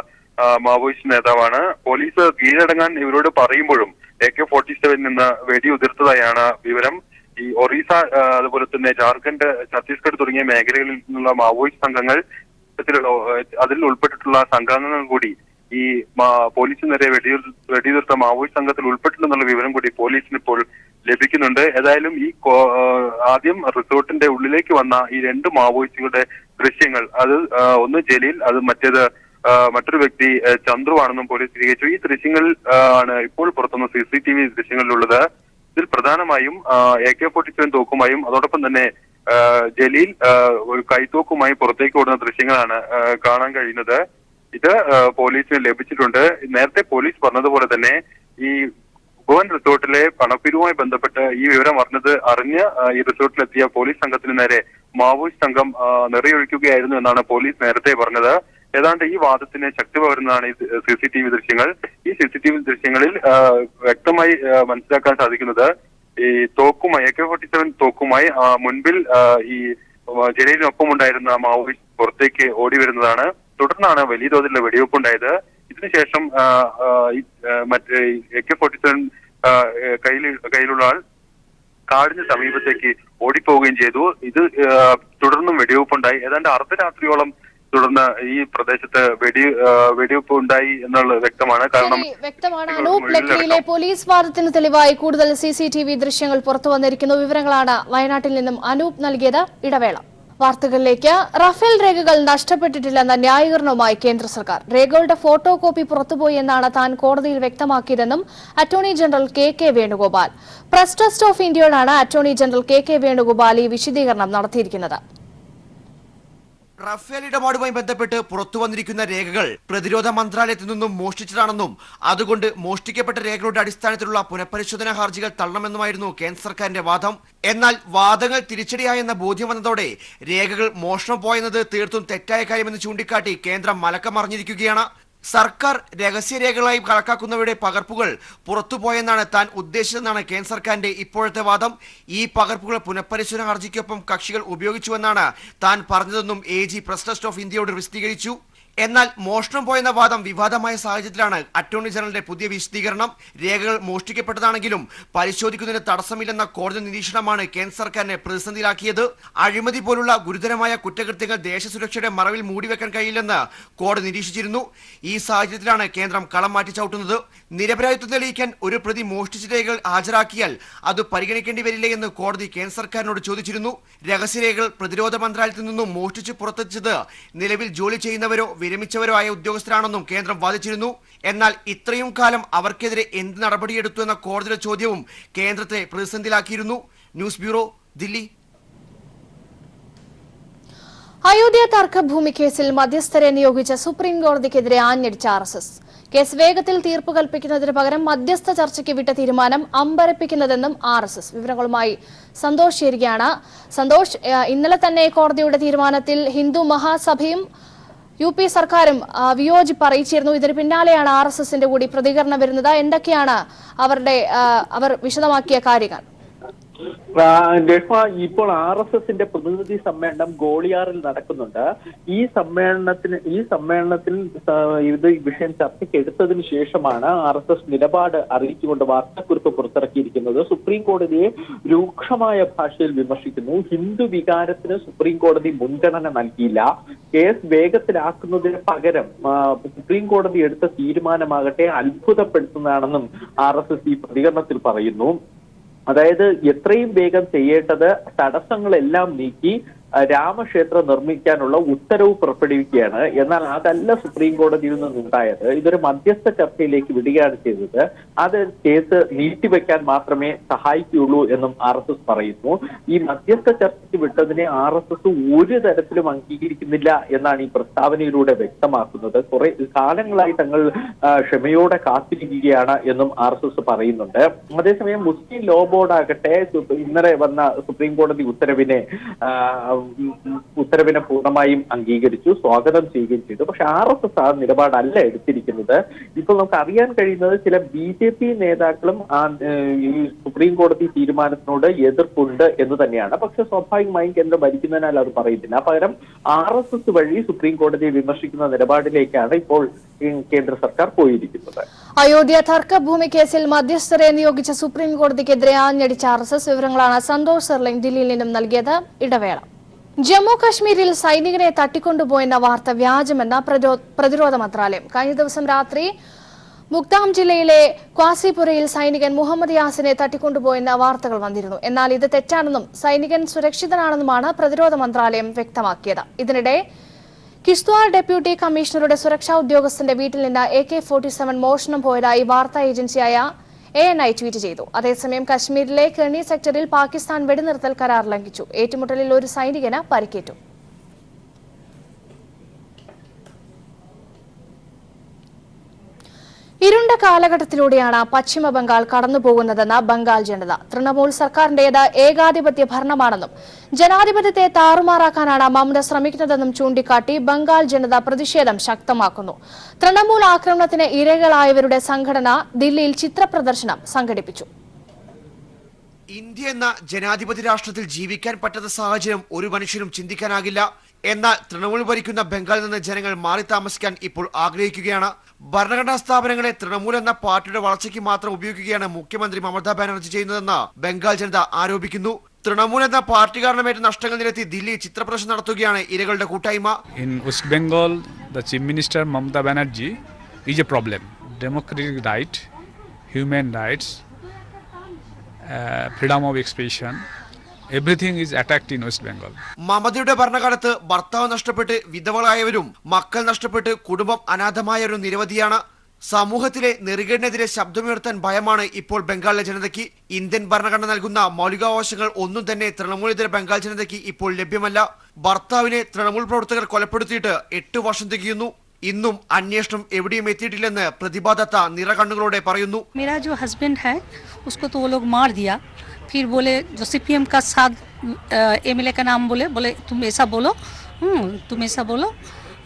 മാവോയിസ്റ്റ് നേതാവാണ്. പോലീസ് കീഴടങ്ങാൻ ഇവരോട് പറയുമ്പോഴും AK-47 നിന്ന് വെടിയുതിർത്തതായാണ് വിവരം. ഈ ഒറീസ, അതുപോലെ തന്നെ ജാർഖണ്ഡ്, ഛത്തീസ്ഗഡ് തുടങ്ങിയ മേഖലകളിൽ നിന്നുള്ള മാവോയിസ്റ്റ് സംഘങ്ങൾ അതിൽ ഉൾപ്പെട്ടിട്ടുള്ള സംഘാംഗങ്ങൾ കൂടി ഈ പോലീസിന് നേരെ വെടിയുതിർത്ത മാവോയിസ്റ്റ് സംഘത്തിൽ ഉൾപ്പെട്ടിട്ടുണ്ടെന്നുള്ള വിവരം കൂടി പോലീസിന് ഇപ്പോൾ ലഭിക്കുന്നുണ്ട്. ഏതായാലും ഈ ആദ്യം റിസോർട്ടിന്റെ ഉള്ളിലേക്ക് വന്ന ഈ 2 മാവോയിസ്റ്റുകളുടെ ദൃശ്യങ്ങൾ, അത് ഒന്ന് ജലീൽ, അത് മറ്റൊരു വ്യക്തി ചന്ദ്രുവാണെന്നും പോലീസ് സ്ഥിരീകരിച്ചു. ഈ ദൃശ്യങ്ങളിൽ ആണ് ഇപ്പോൾ പുറത്തുവന്ന CCTV ദൃശ്യങ്ങളിലുള്ളത്. ഇതിൽ പ്രധാനമായും AK-47 തോക്കുമായും അതോടൊപ്പം തന്നെ ജലീൽ ഒരു കൈത്തോക്കുമായി പുറത്തേക്ക് ഓടുന്ന ദൃശ്യങ്ങളാണ് കാണാൻ കഴിയുന്നത്. ഇത് പോലീസിന് ലഭിച്ചിട്ടുണ്ട്. നേരത്തെ പോലീസ് പറഞ്ഞതുപോലെ തന്നെ ഈ ഉപവൻ റിസോർട്ടിലെ പണപ്പിരിവുമായി ബന്ധപ്പെട്ട് ഈ വിവരം അറിഞ്ഞ് ഈ റിസോർട്ടിലെത്തിയ പോലീസ് സംഘത്തിന് നേരെ മാവോയിസ്റ്റ് സംഘം നിറയൊഴിക്കുകയായിരുന്നു എന്നാണ് പോലീസ് നേരത്തെ പറഞ്ഞത്. ഏതാണ്ട് ഈ വാദത്തിന് ശക്തി പകരുന്നതാണ് ഈ CCTV ദൃശ്യങ്ങൾ. ഈ CCTV ദൃശ്യങ്ങളിൽ വ്യക്തമായി മനസ്സിലാക്കാൻ സാധിക്കുന്നത് ഈ തോക്കുമായി AK-47 തോക്കുമായി മുൻപിൽ ഈ ജലീലിനൊപ്പം ഉണ്ടായിരുന്ന മാവോയിസ്റ്റ് പുറത്തേക്ക് ഓടി വരുന്നതാണ്. തുടർന്നാണ് വലിയ തോതിലുള്ള വെടിവെപ്പ് ഉണ്ടായത്. ഇതിനുശേഷം മറ്റേ AK-47 കയ്യിലുള്ള ആൾ കാടിന് സമീപത്തേക്ക് ഓടിപ്പോവുകയും ചെയ്തു. ഇത് തുടർന്നും വെടിവെപ്പുണ്ടായി. ഏതാണ്ട് അർദ്ധരാത്രിയോളം തുടർന്ന് ഈ പ്രദേശത്ത് വെടിവെപ്പ് ഉണ്ടായി എന്നുള്ളത് വ്യക്തമാണ്. കാരണം അനൂപ്, ലക്കിടിയിലെ പോലീസ് വാദത്തിന് തെളിവായി കൂടുതൽ CCTV ദൃശ്യങ്ങൾ പുറത്തു വന്നിരിക്കുന്നു. വിവരങ്ങളാണ് വയനാട്ടിൽ നിന്നും അനൂപ് നൽകിയത്. ഇടവേള. വാർത്തകളിലേക്ക്. റഫേൽ രേഖകൾ നഷ്ടപ്പെട്ടിട്ടില്ലെന്ന ന്യായീകരണവുമായി കേന്ദ്ര സർക്കാർ. രേഖകളുടെ ഫോട്ടോ കോപ്പി പുറത്തുപോയി എന്നാണ് താൻ കോടതിയിൽ വ്യക്തമാക്കിയതെന്നും attorney general KK Venugopal. Press trust of ഇന്ത്യയോടാണ് അറ്റോർണി ജനറൽ KK വേണുഗോപാൽ ഈ വിശദീകരണം നടത്തിയിരിക്കുന്നത്. റഫേൽ ഇടപാടുമായി ബന്ധപ്പെട്ട് പുറത്തുവന്നിരിക്കുന്ന രേഖകൾ പ്രതിരോധ മന്ത്രാലയത്തിൽ നിന്നും മോഷ്ടിച്ചതാണെന്നും അതുകൊണ്ട് മോഷ്ടിക്കപ്പെട്ട രേഖകളുടെ അടിസ്ഥാനത്തിലുള്ള പുനഃപരിശോധനാ ഹർജികൾ തള്ളണമെന്നുമായിരുന്നു കേന്ദ്ര സർക്കാരിന്റെ വാദം. എന്നാൽ വാദങ്ങൾ തിരിച്ചടിയായെന്ന ബോധ്യം വന്നതോടെ രേഖകൾ മോഷണം പോയെന്നത് തീർത്തും തെറ്റായ കാര്യമെന്ന് ചൂണ്ടിക്കാട്ടി കേന്ദ്രം മലക്കം മറിഞ്ഞിരിക്കുകയാണ്. സർക്കാർ രഹസ്യരേഖകളായി കണക്കാക്കുന്നവയുടെ പകർപ്പുകൾ പുറത്തുപോയെന്നാണ് താൻ ഉദ്ദേശിച്ചതെന്നാണ് കേന്ദ്ര സർക്കാരിന്റെ ഇപ്പോഴത്തെ വാദം. ഈ പകർപ്പുകൾ പുനഃപരിശോധന ഹർജിക്കൊപ്പം കക്ഷികൾ ഉപയോഗിച്ചുവെന്നാണ് താൻ പറഞ്ഞതെന്നും AG പ്രസ് ട്രസ്റ്റ് ഓഫ് ഇന്ത്യയോട് വിശദീകരിച്ചു. എന്നാൽ മോഷണം പോയെന്ന വാദം വിവാദമായ സാഹചര്യത്തിലാണ് അറ്റോർണി ജനറലിന്റെ പുതിയ വിശദീകരണം. രേഖകൾ മോഷ്ടിക്കപ്പെട്ടതാണെങ്കിലും പരിശോധിക്കുന്നതിന് തടസ്സമില്ലെന്ന കോടതി നിരീക്ഷണമാണ് കേന്ദ്ര സർക്കാരിനെ പ്രതിസന്ധിയിലാക്കിയത്. അഴിമതി പോലുള്ള ഗുരുതരമായ കുറ്റകൃത്യങ്ങൾ ദേശസുരക്ഷയുടെ മറവിൽ മൂടിവെക്കാൻ കഴിയില്ലെന്ന് കോടതി നിരീക്ഷിച്ചിരുന്നു. ഈ സാഹചര്യത്തിലാണ് കേന്ദ്രം കളം മാറ്റി ചവിട്ടുന്നത്. നിരപരാധിത്വം തെളിയിക്കാൻ ഒരു പ്രതി മോഷ്ടിച്ച രേഖകൾ ഹാജരാക്കിയാൽ അത് പരിഗണിക്കേണ്ടി വരില്ലേ എന്ന് കോടതി കേന്ദ്ര സർക്കാരിനോട് ചോദിച്ചിരുന്നു. രഹസ്യരേഖകൾ പ്രതിരോധ മന്ത്രാലയത്തിൽ നിന്നും മോഷ്ടിച്ച് പുറത്തെത്തിച്ചത് നിലവിൽ ജോലി ചെയ്യുന്നവരോ വിരമിച്ചവരോ ആയ ഉദ്യോഗസ്ഥരാണെന്നും കേന്ദ്രം വാദിച്ചിരുന്നു. എന്നാൽ ഇത്രയും കാലം അവർക്കെതിരെ എന്ത് നടപടിയെടുത്തു എന്ന കോടതിയുടെ ചോദ്യവും കേന്ദ്രത്തെ പ്രതിസന്ധിയിലാക്കിയിരുന്നു. News bureau, Delhi. അയോധ്യ തർക്കഭൂമി കേസിൽ മധ്യസ്ഥരെ നിയോഗിച്ച സുപ്രീം കോടതിക്കെതിരെ ആഞ്ഞടിച്ച RSS. കേസ് വേഗത്തിൽ തീർപ്പ് കൽപ്പിക്കുന്നതിന് പകരം മധ്യസ്ഥ ചർച്ചയ്ക്ക് വിട്ട തീരുമാനം അമ്പരപ്പിക്കുന്നതെന്നും RSS. വിവരങ്ങളുമായി സന്തോഷ് ചേരുകയാണ്. സന്തോഷ്, ഇന്നലെ തന്നെ കോടതിയുടെ തീരുമാനത്തിൽ ഹിന്ദു മഹാസഭയും UP സർക്കാരും വിയോജിപ്പ് അറിയിച്ചിരുന്നു. ഇതിന് പിന്നാലെയാണ് RSSന്റെ കൂടി പ്രതികരണം വരുന്നത്. എന്തൊക്കെയാണ് അവർ വിശദമാക്കിയ കാര്യങ്ങൾ? ഇപ്പോൾ RSSന്റെ പ്രതിനിധി സമ്മേളനം ഗോളിയാറിൽ നടക്കുന്നുണ്ട്. ഈ സമ്മേളനത്തിൽ ഇത് വിഷയം ചർച്ചയ്ക്ക് എടുത്തതിന് ശേഷമാണ് RSS നിലപാട് അറിയിച്ചുകൊണ്ട് വാർത്താക്കുറിപ്പ് പുറത്തിറക്കിയിരിക്കുന്നത്. സുപ്രീം കോടതിയെ രൂക്ഷമായ ഭാഷയിൽ വിമർശിക്കുന്നു. ഹിന്ദു വികാരത്തിന് സുപ്രീം കോടതി മുൻഗണന നൽകിയില്ല. കേസ് വേഗത്തിലാക്കുന്നതിന് പകരം സുപ്രീം കോടതി എടുത്ത തീരുമാനമാകട്ടെ അത്ഭുതപ്പെടുത്തുന്നതാണെന്നും RSS ഈ പ്രതികരണത്തിൽ പറയുന്നു. അതായത് എത്രയും വേഗം ചെയ്യേണ്ടത് തടസ്സങ്ങളെല്ലാം നീക്കി രാമക്ഷേത്രം നിർമ്മിക്കാനുള്ള ഉത്തരവ് പുറപ്പെടുവിക്കുകയാണ്. എന്നാൽ അതല്ല സുപ്രീം കോടതിയിൽ നിന്നുണ്ടായത്. ഇതൊരു മധ്യസ്ഥ ചർച്ചയിലേക്ക് വിടുകയാണ് ചെയ്തത്. അത് കേസ് നീട്ടിവെക്കാൻ മാത്രമേ സഹായിക്കുകയുള്ളൂ എന്നും RSS പറയുന്നു. ഈ മധ്യസ്ഥ ചർച്ചയ്ക്ക് വിട്ടതിനെ RSS ഒരു തരത്തിലും അംഗീകരിക്കുന്നില്ല എന്നാണ് ഈ പ്രസ്താവനയിലൂടെ വ്യക്തമാക്കുന്നത്. കുറെ കാലങ്ങളായി തങ്ങൾ ക്ഷമയോടെ കാത്തിരിക്കുകയാണ് എന്നും RSS പറയുന്നുണ്ട്. അതേസമയം മുസ്ലിം ലോ ബോർഡ് ആകട്ടെ ഇന്നലെ വന്ന സുപ്രീം കോടതി ഉത്തരവിനെ പൂർണ്ണമായും അംഗീകരിച്ചു, സ്വാഗതം ചെയ്യുകയും ചെയ്തു. പക്ഷെ RSS ആ നിലപാടല്ല എടുത്തിരിക്കുന്നത്. ഇപ്പോൾ നമുക്ക് അറിയാൻ കഴിയുന്നത് ചില BJP നേതാക്കളും ഈ സുപ്രീം കോടതി തീരുമാനത്തിനോട് എതിർപ്പുണ്ട് എന്ന് തന്നെയാണ്. പക്ഷെ സ്വാഭാവികമായും കേന്ദ്രം ഭരിക്കുന്നതിനാൽ അത് പറയുന്നില്ല. പകരം RSS വഴി സുപ്രീം കോടതിയെ വിമർശിക്കുന്ന നിലപാടിലേക്കാണ് ഇപ്പോൾ കേന്ദ്ര സർക്കാർ പോയിരിക്കുന്നത്. അയോധ്യ തർക്കഭൂമി കേസിൽ മധ്യസ്ഥരെ നിയോഗിച്ച സുപ്രീം കോടതിക്കെതിരെ ആഞ്ഞടിച്ച RSS. വിവരങ്ങളാണ് സന്തോഷ് സെർലിംഗ് ദില്ലിയിൽ നിന്നും നൽകിയത്. ഇടവേള. ജമ്മു കശ്മീരിൽ സൈനികനെ തട്ടിക്കൊണ്ടുപോയെന്ന വാർത്ത വ്യാജമെന്ന പ്രതിരോധ മന്ത്രാലയം. കഴിഞ്ഞ ദിവസം രാത്രി മുക്താം ജില്ലയിലെ ക്വാസിപുരയിൽ സൈനികൻ മുഹമ്മദ് യാസിനെ തട്ടിക്കൊണ്ടുപോയെന്ന വാർത്തകൾ വന്നിരുന്നു. എന്നാൽ ഇത് തെറ്റാണെന്നും സൈനികൻ സുരക്ഷിതനാണെന്നുമാണ് പ്രതിരോധ മന്ത്രാലയം വ്യക്തമാക്കിയത്. ഇതിനിടെ കിഷ്ത്വാർ ഡെപ്യൂട്ടി കമ്മീഷണറുടെ സുരക്ഷാ ഉദ്യോഗസ്ഥന്റെ വീട്ടിൽ നിന്ന് AK-47 മോഷണം പോയതായി വാർത്താ ഏജൻസിയായ ANI ട്വീറ്റ് ചെയ്തു. അതേസമയം കശ്മീരിലെ കെർണി സെക്ടറിൽ പാകിസ്ഥാൻ വെടിനിർത്തൽ കരാർ ലംഘിച്ചു. ഏറ്റുമുട്ടലിൽ ഒരു സൈനികന് പരിക്കേറ്റു. ഇരുണ്ട കാലഘട്ടത്തിലൂടെയാണ് പശ്ചിമ ബംഗാൾ കടന്നുപോകുന്നതെന്ന് ബംഗാൾ ജനത. തൃണമൂൽ സർക്കാരിന്റേത് ഏകാധിപത്യ ഭരണമാണെന്നും ജനാധിപത്യത്തെ താറുമാറാക്കാനാണ് മമത ശ്രമിക്കുന്നതെന്നും ചൂണ്ടിക്കാട്ടി ബംഗാൾ ജനത പ്രതിഷേധം ശക്തമാക്കുന്നു. തൃണമൂൽ ആക്രമണത്തിന് ഇരകളായവരുടെ സംഘടന ദില്ലിയിൽ ചിത്രപ്രദർശനം സംഘടിപ്പിച്ചു. ഇന്ത്യ എന്ന ജനാധിപത്യ രാഷ്ട്രത്തിൽ ജീവിക്കാൻ പറ്റാത്ത സാഹചര്യം ഒരു മനുഷ്യനും ചിന്തിക്കാനാകില്ല. എന്നാൽ തൃണമൂൽ ഭരിക്കുന്ന ബംഗാളിൽ നിന്ന് ജനങ്ങൾ മാറി താമസിക്കാൻ ഇപ്പോൾ ആഗ്രഹിക്കുകയാണ്. ഭരണഘടനാ സ്ഥാപനങ്ങളെ തൃണമൂൽ എന്ന പാർട്ടിയുടെ വളർച്ചയ്ക്ക് മാത്രം ഉപയോഗിക്കുകയാണ് മുഖ്യമന്ത്രി മമതാ ബാനർജി ചെയ്യുന്നതെന്ന് ബംഗാൾ ജനത ആരോപിക്കുന്നു. തൃണമൂൽ എന്ന പാർട്ടി കാരണമേറ്റ നഷ്ടങ്ങൾ നിരത്തി ദില്ലി ചിത്രപ്രദർശനം നടത്തുകയാണ് ഇരകളുടെ കൂട്ടായ്മ. In West Bengal, the Chief Minister Mamata Banerjee is a problem. Democratic right, human rights, freedom of expression, everything is attacked in West Bengal. മമതയുടെ ഭരണകാലത്ത് ഭർത്താവ് നഷ്ടപ്പെട്ട് വിധവകളായവരും മക്കൾ നഷ്ടപ്പെട്ട് കുടുംബം അനാഥമായവരും നിരവധിയാണ്. സമൂഹത്തിലെ നെറുകേടിനെതിരെ ശബ്ദമുയർത്താൻ ഭയമാണ് ഇപ്പോൾ ബംഗാളിലെ ജനതയ്ക്ക്. ഇന്ത്യൻ ഭരണഘടന നൽകുന്ന മൗലികാവകാശങ്ങൾ ഒന്നും തന്നെ തൃണമൂലിതര ബംഗാൾ ജനതയ്ക്ക് ഇപ്പോൾ ലഭ്യമല്ല. ഭർത്താവിനെ തൃണമൂൽ പ്രവർത്തകർ കൊലപ്പെടുത്തിയിട്ട് 8 വർഷം തികയുന്നു. ഇന്നും അന്വേഷണം എവിടെയും എത്തിയിട്ടില്ലെന്ന് പ്രതിഭാദത്ത നിറകണ്ണുകളോടെ പറയുന്നു. मेरा जो हस्बैंड है उसको तो वो लोग मार दिया, फिर बोले जो CPM का साथ MLA का नाम बोले तुम ऐसा बोलो, तुम ऐसा बोलो.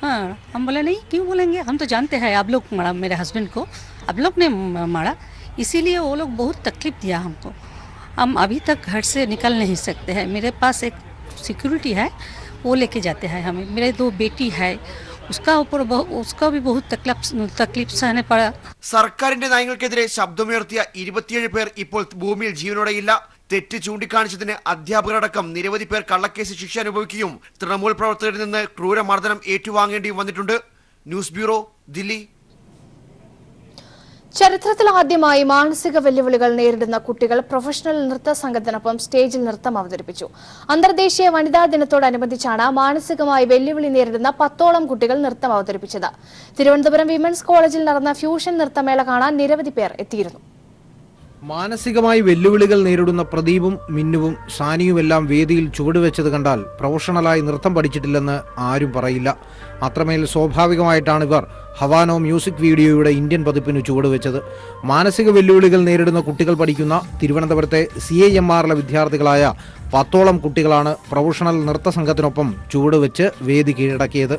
हाँ, हम बोले नहीं, क्यों बोलेंगे, हम तो जानते हैं आप लोग मारा मेरे हस्बैंड को, आप लोग ने मारा, इसीलिए वो लोग बहुत तकलीफ दिया हमको. हम अभी तक घर से निकल नहीं सकते हैं. मेरे पास एक सिक्योरिटी है, वो लेके जाते हैं हमें. मेरे 2 बेटी है, उसका भी बहुत तकलीफ सहने पड़ा। സർക്കാരിന്റെ നയങ്ങൾക്കെതിരെ ശബ്ദമുയർത്തിയ 27 പേർ ഇപ്പോൾ ഭൂമിയിൽ ജീവനോടെയില്ല. തെറ്റ് ചൂണ്ടിക്കാണിച്ചതിന് അധ്യാപകരടക്കം നിരവധി പേർ കള്ളക്കേസ് ശിക്ഷ അനുഭവിക്കുകയും തൃണമൂൽ പ്രവർത്തകരിൽ നിന്ന് ക്രൂരമർദ്ദനം ഏറ്റുവാങ്ങേണ്ടിയും വന്നിട്ടുണ്ട്. News bureau, Delhi. ചരിത്രത്തിൽ ആദ്യമായി മാനസിക വെല്ലുവിളികൾ നേരിടുന്ന കുട്ടികൾ പ്രൊഫഷണൽ നൃത്ത സംഘത്തിനൊപ്പം സ്റ്റേജിൽ നൃത്തം അവതരിപ്പിച്ചു. അന്തർദേശീയ വനിതാ ദിനത്തോടനുബന്ധിച്ചാണ് മാനസികമായി വെല്ലുവിളി നേരിടുന്ന 10ഓളം കുട്ടികൾ നൃത്തം അവതരിപ്പിച്ചത്. തിരുവനന്തപുരം വിമൻസ് കോളേജിൽ നടന്ന ഫ്യൂഷൻ നൃത്തമേള കാണാൻ നിരവധി പേർ എത്തിയിരുന്നു. മാനസികമായി വെല്ലുവിളികൾ നേരിടുന്ന പ്രദീപും മിന്നുവും ഷാനിയുമെല്ലാം വേദിയിൽ ചുവടുവെച്ചത് കണ്ടാൽ പ്രൊഫഷണലായി നൃത്തം പഠിച്ചിട്ടില്ലെന്ന് ആരും പറയില്ല. അത്രമേൽ സ്വാഭാവികമായിട്ടാണ് ഇവർ ഹവാനോ മ്യൂസിക് വീഡിയോയുടെ ഇന്ത്യൻ പതിപ്പിന് ചുവടുവെച്ചത്. മാനസിക വെല്ലുവിളികൾ നേരിടുന്ന കുട്ടികൾ പഠിക്കുന്ന തിരുവനന്തപുരത്തെ CIMRലെ വിദ്യാർത്ഥികളായ 10ഓളം കുട്ടികളാണ് പ്രൊഫഷണൽ നൃത്ത സംഘത്തിനൊപ്പം ചുവടുവെച്ച് വേദി കീഴടക്കിയത്.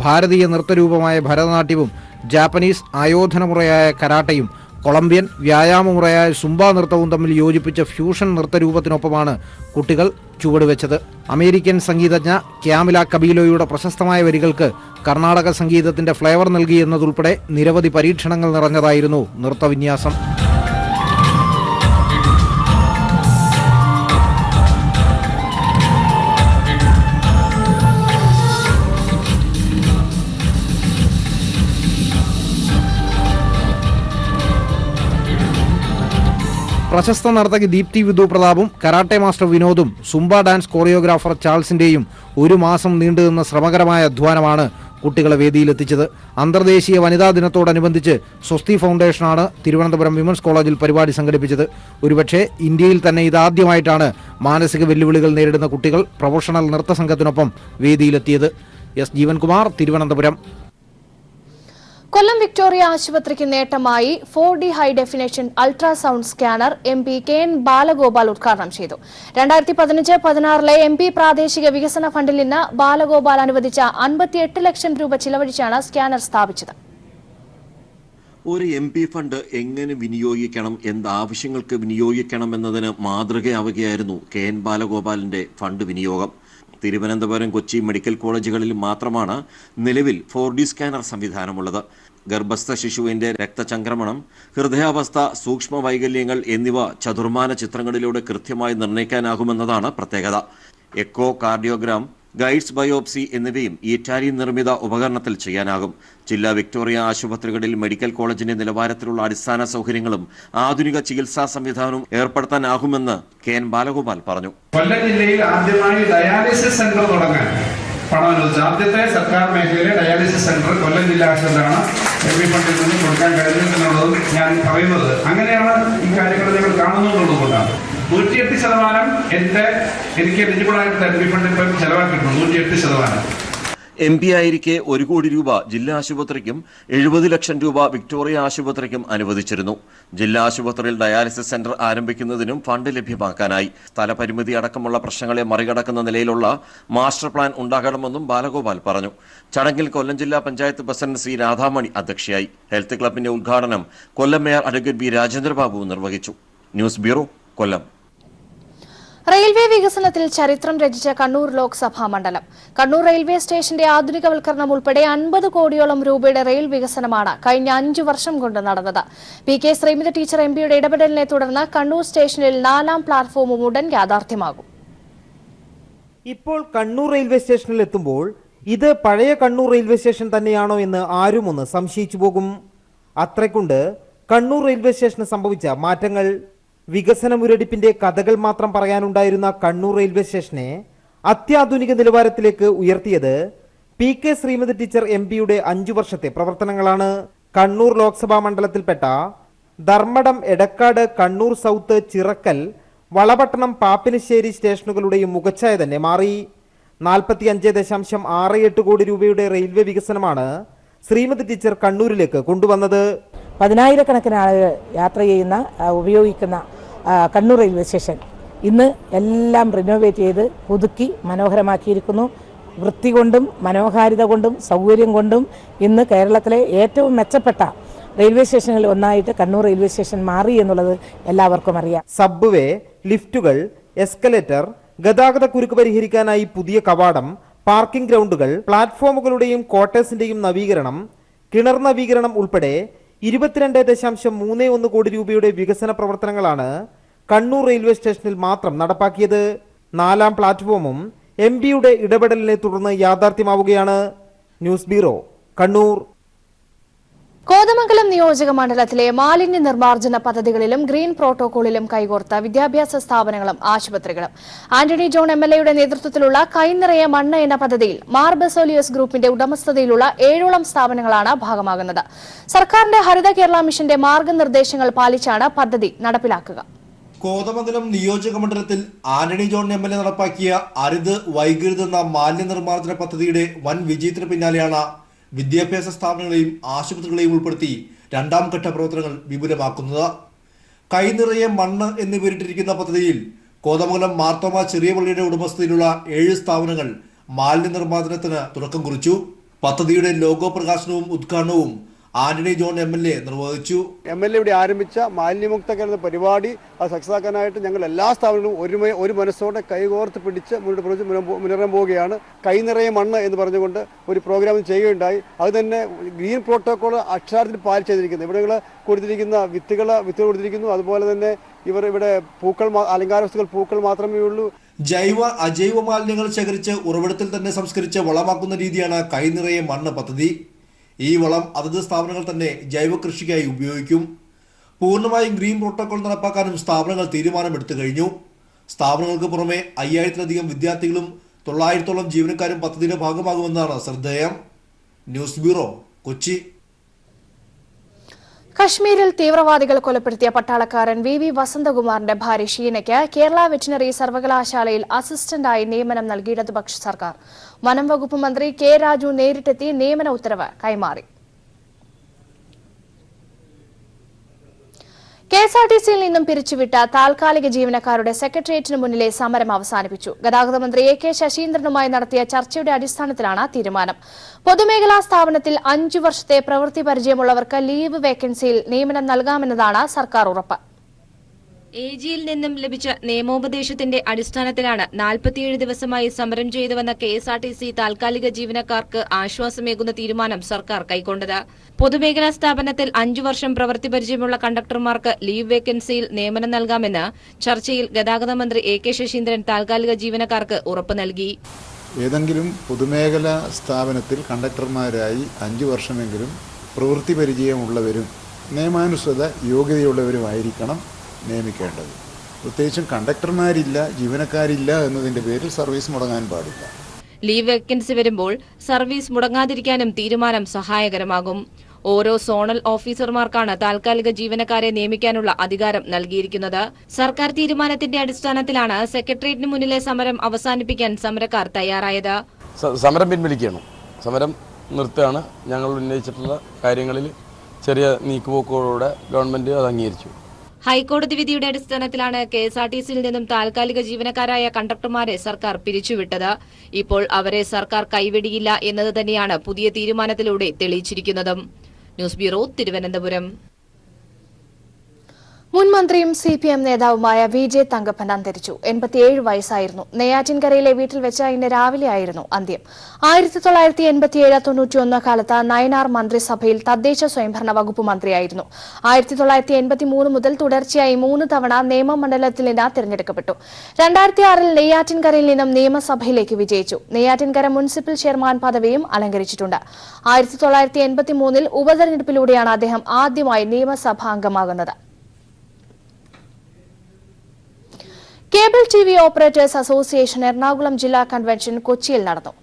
ഭാരതീയ നൃത്തരൂപമായ ഭരതനാട്യവും ജാപ്പനീസ് ആയോധനമുറയായ കരാട്ടയും കൊളംബിയൻ വ്യായാമമുറയായ സുംബ നൃത്തവും തമ്മിൽ യോജിപ്പിച്ച ഫ്യൂഷൻ നൃത്തരൂപത്തിനൊപ്പമാണ് കുട്ടികൾ ചുവടുവെച്ചത്. അമേരിക്കൻ സംഗീതജ്ഞ ക്യാമില കബീലോയുടെ പ്രശസ്തമായ വരികൾക്ക് കർണാടക സംഗീതത്തിന്റെ ഫ്ലേവർ നൽകി എന്നതുൾപ്പെടെ നിരവധി പരീക്ഷണങ്ങൾ നിറഞ്ഞതായിരുന്നു നൃത്തവിന്യാസം. പ്രശസ്ത നർത്തകി ദീപ്തി വിധു പ്രതാപും കരാട്ടെ മാസ്റ്റർ വിനോദും സുംബ ഡാൻസ് കോറിയോഗ്രാഫർ ചാൾസിന്റെയും 1 മാസം നീണ്ടുനിന്ന ശ്രമകരമായ അധ്വാനമാണ് കുട്ടികളെ വേദിയിലെത്തിച്ചത്. അന്തർദേശീയ വനിതാ ദിനത്തോടനുബന്ധിച്ച് സ്വസ്തി ഫൗണ്ടേഷനാണ് തിരുവനന്തപുരം വിമൻസ് കോളേജിൽ പരിപാടി സംഘടിപ്പിച്ചത്. ഒരുപക്ഷെ ഇന്ത്യയിൽ തന്നെ ഇതാദ്യമായിട്ടാണ് മാനസിക വെല്ലുവിളികൾ നേരിടുന്ന കുട്ടികൾ പ്രൊഫഷണൽ നൃത്ത സംഘത്തിനൊപ്പം വേദിയിലെത്തിയത്. എസ് ജീവൻകുമാർ, തിരുവനന്തപുരം. കൊല്ലം വിക്ടോറിയ ആശുപത്രിക്ക് നേട്ടമായി 4D high definition ultrasound scanner MP KN Balagopal ഉദ്ഘാടനം ചെയ്തു. 2015-16 MP പ്രാദേശിക വികസന ഫണ്ടിൽ നിന്ന് ബാലഗോപാൽ അനുവദിച്ച 58 ലക്ഷം രൂപ ചിലവഴിച്ചാണ് സ്കാനർ സ്ഥാപിച്ചത്. ഒരു MP ഫണ്ട് എങ്ങനെ വിനിയോഗിക്കണം, എന്താവശ്യങ്ങൾക്ക് വിനിയോഗിക്കണം എന്നതിന് മാതൃകയാവുകയായിരുന്നു KN ബാലഗോപാലിന്റെ ഫണ്ട് വിനിയോഗം. തിരുവനന്തപുരം, കൊച്ചി മെഡിക്കൽ കോളേജുകളിൽ മാത്രമാണ് നിലവിൽ 4D സ്കാനർ സംവിധാനമുള്ളത്. ഗർഭസ്ഥ ശിശുവിന്റെ രക്തചംക്രമണം, ഹൃദയാവസ്ഥ, സൂക്ഷ്മ വൈകല്യങ്ങൾ എന്നിവ ചതുർമാന ചിത്രങ്ങളിലൂടെ കൃത്യമായി നിർണ്ണയിക്കാനാകുമെന്നതാണ് പ്രത്യേകത. എക്കോ കാർഡിയോഗ്രാം, ഗൈഡ്സ് ബയോപ്സി എന്നിവയും ഇറ്റാലിയൻ നിർമ്മിത ഉപകരണത്തിൽ ചെയ്യാനാകും. ജില്ലാ വിക്ടോറിയ ആശുപത്രികളിൽ മെഡിക്കൽ കോളേജിന്റെ നിലവാരത്തിലുള്ള അടിസ്ഥാന സൗകര്യങ്ങളും ആധുനിക ചികിത്സാ സംവിധാനവും ഏർപ്പെടുത്താനാകുമെന്ന് KN ബാലഗോപാൽ പറഞ്ഞു. കൊല്ലം ജില്ലയിൽ ആദ്യമായി ഡയാലിസിസ് സെന്റർ തുടങ്ങാൻ പണം അനുവദിച്ചു. ആദ്യത്തെ സർക്കാർ മേഖലയിലെ ഡയാലിസിസ് സെന്റർ കൊല്ലം ജില്ലാ ആശുപത്രിയാണ് MP ഫണ്ടിൽ നിന്ന് കൊടുക്കാൻ കഴിഞ്ഞത് എന്നുള്ളതും ഞാൻ പറയുന്നത് അങ്ങനെയാണ്. ഈ കാര്യങ്ങൾ നിങ്ങൾ കാണുന്നതുകൊണ്ടാണ് 108% എനിക്ക് എലിജിബിളായിട്ട് MP ഫണ്ടിൽ പോയി ചെലവാക്കിയിട്ടുണ്ട്. 108%. MP ആയിരിക്കെ 1 കോടി രൂപ ജില്ലാ ആശുപത്രിക്കും 70 ലക്ഷം രൂപ വിക്ടോറിയ ആശുപത്രിക്കും അനുവദിച്ചിരുന്നു. ജില്ലാ ആശുപത്രിയിൽ ഡയാലിസിസ് സെന്റർ ആരംഭിക്കുന്നതിനും ഫണ്ട് ലഭ്യമാക്കാനായി സ്ഥലപരിമിതി അടക്കമുള്ള പ്രശ്നങ്ങളെ മറികടക്കുന്ന നിലയിലുള്ള മാസ്റ്റർ പ്ലാൻ ഉണ്ടാകണമെന്നും ബാലഗോപാൽ പറഞ്ഞു. ചടങ്ങിൽ കൊല്ലം ജില്ലാ പഞ്ചായത്ത് പ്രസിഡന്റ് C രാധാമണി അധ്യക്ഷയായി. ഹെൽത്ത് ക്ലബിന്റെ ഉദ്ഘാടനം കൊല്ലം മേയർ അഡ്വക്കേറ്റ് B രാജേന്ദ്രബാബു നിർവഹിച്ചു. ന്യൂസ് ബ്യൂറോ, കൊല്ലം. റെയിൽവേ വികസനത്തിൽ ചരിത്രം രചിച്ച കണ്ണൂർ ലോക്സഭാ മണ്ഡലം. കണ്ണൂർ റെയിൽവേ സ്റ്റേഷന്റെ ആധുനികവൽക്കരണം ഉൾപ്പെടെ 50 കോടിയോളം രൂപയുടെ റെയിൽ വികസനമാണ് കഴിഞ്ഞ 5 വർഷം കൊണ്ട് നടന്നത്. PK ശ്രീമതി ടീച്ചർ MPയുടെ ഇടപെടലിനെ തുടർന്ന് കണ്ണൂർ സ്റ്റേഷനിൽ 4ാം പ്ലാറ്റ്ഫോമും ഉടൻ യാഥാർത്ഥ്യമാകും. ഇപ്പോൾ കണ്ണൂർ റെയിൽവേ സ്റ്റേഷനിൽ എത്തുമ്പോൾ ഇത് പഴയ കണ്ണൂർ റെയിൽവേ സ്റ്റേഷൻ തന്നെയാണോ എന്ന് ആരും ഒന്ന് സംശയിച്ചു പോകും. അത്രയ്ക്കുണ്ട് കണ്ണൂർ റെയിൽവേ സ്റ്റേഷന് സംഭവിച്ച മാറ്റങ്ങൾ. വികസന മുരടിപ്പിന്റെ കഥകൾ മാത്രം പറയാനുണ്ടായിരുന്ന കണ്ണൂർ റെയിൽവേ സ്റ്റേഷനെ അത്യാധുനിക നിലവാരത്തിലേക്ക് ഉയർത്തിയത് PK ശ്രീമതി ടീച്ചർ MPയുടെ 5 വർഷത്തെ പ്രവർത്തനങ്ങളാണ്. കണ്ണൂർ ലോക്സഭാ മണ്ഡലത്തിൽപ്പെട്ട ധർമ്മടം, എടക്കാട്, കണ്ണൂർ സൗത്ത്, ചിറക്കൽ, വളപട്ടണം, പാപ്പിനിശ്ശേരി സ്റ്റേഷനുകളുടെയും മുഖച്ഛായ തന്നെ മാറി. 45.68 കോടി രൂപയുടെ റെയിൽവേ വികസനമാണ് ശ്രീമതി ടീച്ചർ കണ്ണൂരിലേക്ക് കൊണ്ടുവന്നത്. 10,000-കണക്കിന് ആളുകൾ യാത്ര ചെയ്യുന്ന ഉപയോഗിക്കുന്ന കണ്ണൂർ റെയിൽവേ സ്റ്റേഷൻ ഇന്ന് എല്ലാം റിനോവേറ്റ് ചെയ്ത് പുതുക്കി മനോഹരമാക്കിയിരിക്കുന്നു. വൃത്തി കൊണ്ടും മനോഹാരിത കൊണ്ടും സൗകര്യം കൊണ്ടും ഇന്ന് കേരളത്തിലെ ഏറ്റവും മെച്ചപ്പെട്ട റെയിൽവേ സ്റ്റേഷനുകളിൽ ഒന്നായിട്ട് കണ്ണൂർ റെയിൽവേ സ്റ്റേഷൻ മാറി എന്നുള്ളത് എല്ലാവർക്കും അറിയാം. സബ്വേ, ലിഫ്റ്റുകൾ, എസ്കലേറ്റർ, ഗതാഗത കുരുക്ക് പരിഹരിക്കാനായി പുതിയ കവാടം, പാർക്കിംഗ് ഗ്രൗണ്ടുകൾ, പ്ലാറ്റ്ഫോമുകളുടെയും ക്വാർട്ടേഴ്സിന്റെയും നവീകരണം, കിണർ നവീകരണം ഉൾപ്പെടെ 22.31 കോടി രൂപയുടെ വികസന പ്രവർത്തനങ്ങളാണ് കണ്ണൂർ റെയിൽവേ സ്റ്റേഷനിൽ മാത്രം നടപ്പാക്കിയത്. 4ാം പ്ലാറ്റ്ഫോമും എംപിയുടെ ഇടപെടലിനെ തുടർന്ന് യാഥാർത്ഥ്യമാവുകയാണ്. News bureau, Kannur. കോതമംഗലം നിയോജക മണ്ഡലത്തിലെ മാലിന്യ നിർമ്മാർജ്ജന പദ്ധതികളിലും ഗ്രീൻ പ്രോട്ടോകോളിലും കൈകോർത്ത വിദ്യാഭ്യാസ സ്ഥാപനങ്ങളും ആശുപത്രികളും. ആന്റണി ജോൺ MLA നേതൃത്വത്തിലുള്ള കൈനിറയ മണ്ണ് എന്ന പദ്ധതിയിൽ മാർ ബസോലിയസ് ഗ്രൂപ്പിന്റെ ഉടമസ്ഥതയിലുള്ള 7ഓളം സ്ഥാപനങ്ങളാണ് ഭാഗമാകുന്നത്. സർക്കാരിന്റെ ഹരിത കേരള മിഷന്റെ മാർഗനിർദ്ദേശങ്ങൾ പാലിച്ചാണ് പദ്ധതി നടപ്പിലാക്കുക. കോതമംഗലം നിയോജക മണ്ഡലത്തിൽ ആന്റണി ജോൺ MLA നടപ്പാക്കിയ അരുത് വൈകരുത് എന്ന മാലിന്യ നിർമ്മാർജ്ജന പദ്ധതിയുടെ വൻ വിജയത്തിന് പിന്നാലെയാണ് വിദ്യാഭ്യാസ സ്ഥാപനങ്ങളെയും ആശുപത്രികളെയും ഉൾപ്പെടുത്തി 2ാം ഘട്ട പ്രവർത്തനങ്ങൾ വിപുലമാക്കുന്നത്. കൈനിറയെ മണ്ണ് എന്ന് പേരിട്ടിരിക്കുന്ന പദ്ധതിയിൽ കോതമംഗലം മാർത്തോമ ചെറിയ പള്ളിയുടെ ഉടമസ്ഥതയിലുള്ള 7 സ്ഥാപനങ്ങൾ മാലിന്യ നിർമ്മാർജ്ജനത്തിന് തുടക്കം കുറിച്ചു. പദ്ധതിയുടെ ലോഗോ പ്രകാശനവും ഉദ്ഘാടനവും ആന്റണി ജോൺ MLA നിർവഹിച്ചു. MLA ഇവിടെ ആരംഭിച്ച മാലിന്യമുക്ത കേരള പരിപാടി അത് സക്സസ് ആക്കാനായിട്ട് ഞങ്ങൾ എല്ലാ സ്ഥാപനങ്ങളും ഒരു മനസ്സോടെ കൈകോർത്ത് പിടിച്ച് മുന്നേറാൻ പോവുകയാണ്. കൈനിറയെ മണ്ണ് എന്ന് പറഞ്ഞുകൊണ്ട് ഒരു പ്രോഗ്രാം ചെയ്യുകയുണ്ടായി. അത് തന്നെ ഗ്രീൻ പ്രോട്ടോകോൾ അക്ഷരാർത്ഥത്തിൽ പാലിച്ചിരിക്കുന്നത്. ഇവിടെ കൊടുത്തിരിക്കുന്ന വിത്തുകൾ കൊടുത്തിരിക്കുന്നു. അതുപോലെ തന്നെ ഇവിടെ പൂക്കൾ, അലങ്കാര വസ്തുക്കൾ, പൂക്കൾ മാത്രമേ ഉള്ളൂ. ജൈവ അജൈവ മാലിന്യങ്ങൾ ശേഖരിച്ച് ഉറവിടത്തിൽ തന്നെ സംസ്കരിച്ച് വളമാക്കുന്ന രീതിയാണ് കൈനിറയെ മണ്ണ് പദ്ധതി. ഈ വളം അതത് സ്ഥാപനങ്ങൾ തന്നെ ജൈവ കൃഷിക്കായി ഉപയോഗിക്കും. പൂർണ്ണമായും ഗ്രീൻ പ്രോട്ടോകോൾ നടപ്പാക്കാനും സ്ഥാപനങ്ങൾ തീരുമാനമെടുത്തു കഴിഞ്ഞു. സ്ഥാപനങ്ങൾക്ക് പുറമെ 5000-ലധികം വിദ്യാർത്ഥികളും 900-ഓളം ജീവനക്കാരും പദ്ധതിയുടെ ഭാഗമാകുമെന്നാണ് ശ്രദ്ധേയം. News bureau, Kochi. കശ്മീരിൽ തീവ്രവാദികൾ കൊലപ്പെടുത്തിയ പട്ടാളക്കാരൻ VV വസന്തകുമാറിന്റെ ഭാര്യ ഷീനയ്ക്ക് കേരള വെറ്റിനറി സർവകലാശാലയിൽ അസിസ്റ്റന്റായി നിയമനം നൽകി ഇടതുപക്ഷ സർക്കാർ. വനം വകുപ്പ് മന്ത്രി K. രാജു നേരിട്ടെത്തി നിയമന ഉത്തരവ് കൈമാറി. KSRTCയിൽ നിന്നും പിരിച്ചുവിട്ട താൽക്കാലിക ജീവനക്കാരുടെ സെക്രട്ടേറിയറ്റിന് മുന്നിലെ സമരം അവസാനിപ്പിച്ചു. ഗതാഗത മന്ത്രി AK ശശീന്ദ്രനുമായി നടത്തിയ ചർച്ചയുടെ അടിസ്ഥാനത്തിലാണ് തീരുമാനം. പൊതുമേഖലാ സ്ഥാപനത്തിൽ 5 വർഷത്തെ പ്രവൃത്തി പരിചയമുള്ളവർക്ക് ലീവ് വേക്കൻസിയിൽ നിയമനം നൽകാമെന്നതാണ് സർക്കാർ ഉറപ്പ്. AGയിൽ നിന്നും ലഭിച്ച നിയമോപദേശത്തിന്റെ അടിസ്ഥാനത്തിലാണ് 47 ദിവസമായി സമരം ചെയ്തുവന്ന KSRTC താൽക്കാലിക ജീവനക്കാർക്ക് ആശ്വാസമേകുന്ന തീരുമാനം സർക്കാർ കൈക്കൊണ്ടത്. പൊതുമേഖലാ സ്ഥാപനത്തിൽ 5 വർഷം പ്രവൃത്തി പരിചയമുള്ള കണ്ടക്ടർമാർക്ക് ലീവ് വേക്കൻസിയിൽ നിയമനം നൽകാമെന്ന് ചർച്ചയിൽ ഗതാഗത മന്ത്രി AK ശശീന്ദ്രൻ താൽക്കാലിക ജീവനക്കാർക്ക് ഉറപ്പ് നൽകി. ഏതെങ്കിലും പൊതുമേഖലാ സ്ഥാപനത്തിൽ കണ്ടക്ടർമാരായി 5 വർഷമെങ്കിലും പ്രവൃത്തി പരിചയമുള്ളവരും നിയമാനുസൃത യോഗ്യതയുള്ളവരുമായിരിക്കണം നിയമിക്കേണ്ടത്. പ്രത്യേകിച്ചും കണ്ടക്ടർമാരില്ല, ജീവനക്കാരില്ല എന്നതിന്റെ പേരിൽ സർവീസ് മുടങ്ങാൻ പാടില്ല. ലീവ് വേക്കൻസി വരുമ്പോൾ സർവീസ് മുടങ്ങാതിരിക്കാനും തീരുമാനം സഹായകരമാകും. ഓരോ സോണൽ ഓഫീസർമാർക്കാണ് താൽക്കാലിക ജീവനക്കാരെ നിയമിക്കാനുള്ള അധികാരം നൽകിയിരിക്കുന്നത്. സർക്കാർ തീരുമാനത്തിന്റെ അടിസ്ഥാനത്തിലാണ് സെക്രട്ടേറിയറ്റിന് മുന്നിലെ സമരം അവസാനിപ്പിക്കാൻ സമരക്കാർ തയ്യാറായത്. സമരം പിൻവലിക്കണം, സമരം നിർത്തുകയാണ്. ഞങ്ങൾ ഉന്നയിച്ചിട്ടുള്ള കാര്യങ്ങളിൽ ചെറിയ നീക്കുപോക്കുകളോടെ ഗവൺമെന്റ് അത് അംഗീകരിച്ചു. ഹൈക്കോടതി വിധിയുടെ അടിസ്ഥാനത്തിലാണ് KSRTCയിൽ നിന്നും താൽക്കാലിക ജീവനക്കാരായ കണ്ടക്ടർമാരെ സർക്കാർ പിരിച്ചുവിട്ടത്. ഇപ്പോൾ അവരെ സർക്കാർ കൈവെടിയില്ല എന്നത് തന്നെയാണ് പുതിയ തീരുമാനത്തിലൂടെ തെളിയിച്ചിരിക്കുന്നതും. News bureau, Thiruvananthapuram. മുൻ മന്ത്രിയും CPM നേതാവുമായ VJ തങ്കപ്പൻ അന്തരിച്ചു. 87 വയസ്സായിരുന്നു. നെയ്യാറ്റിൻകരയിലെ വീട്ടിൽ വെച്ച് ഇന്ന് രാവിലെയായിരുന്നു അന്ത്യം. 1987-91 കാലത്ത് നയനാർ മന്ത്രിസഭയിൽ തദ്ദേശ സ്വയംഭരണ വകുപ്പ് മന്ത്രിയായിരുന്നു. 1983 മുതൽ തുടർച്ചയായി 3 തവണ നിയമമണ്ഡലത്തിൽ നിന്ന് തിരഞ്ഞെടുക്കപ്പെട്ടു. 2006-ൽ നെയ്യാറ്റിൻകരയിൽ നിന്നും നിയമസഭയിലേക്ക് വിജയിച്ചു. നെയ്യാറ്റിൻകര മുനിസിപ്പൽ ചെയർമാൻ പദവിയും അലങ്കരിച്ചിട്ടുണ്ട്. 1983-ൽ ഉപതെരഞ്ഞെടുപ്പിലൂടെയാണ് അദ്ദേഹം ആദ്യമായി നിയമസഭാംഗമാകുന്നത്. Cable TV operators association Ernakulam ജില്ലാ കൺവെൻഷൻ കൊച്ചിയിൽ നടന്നു.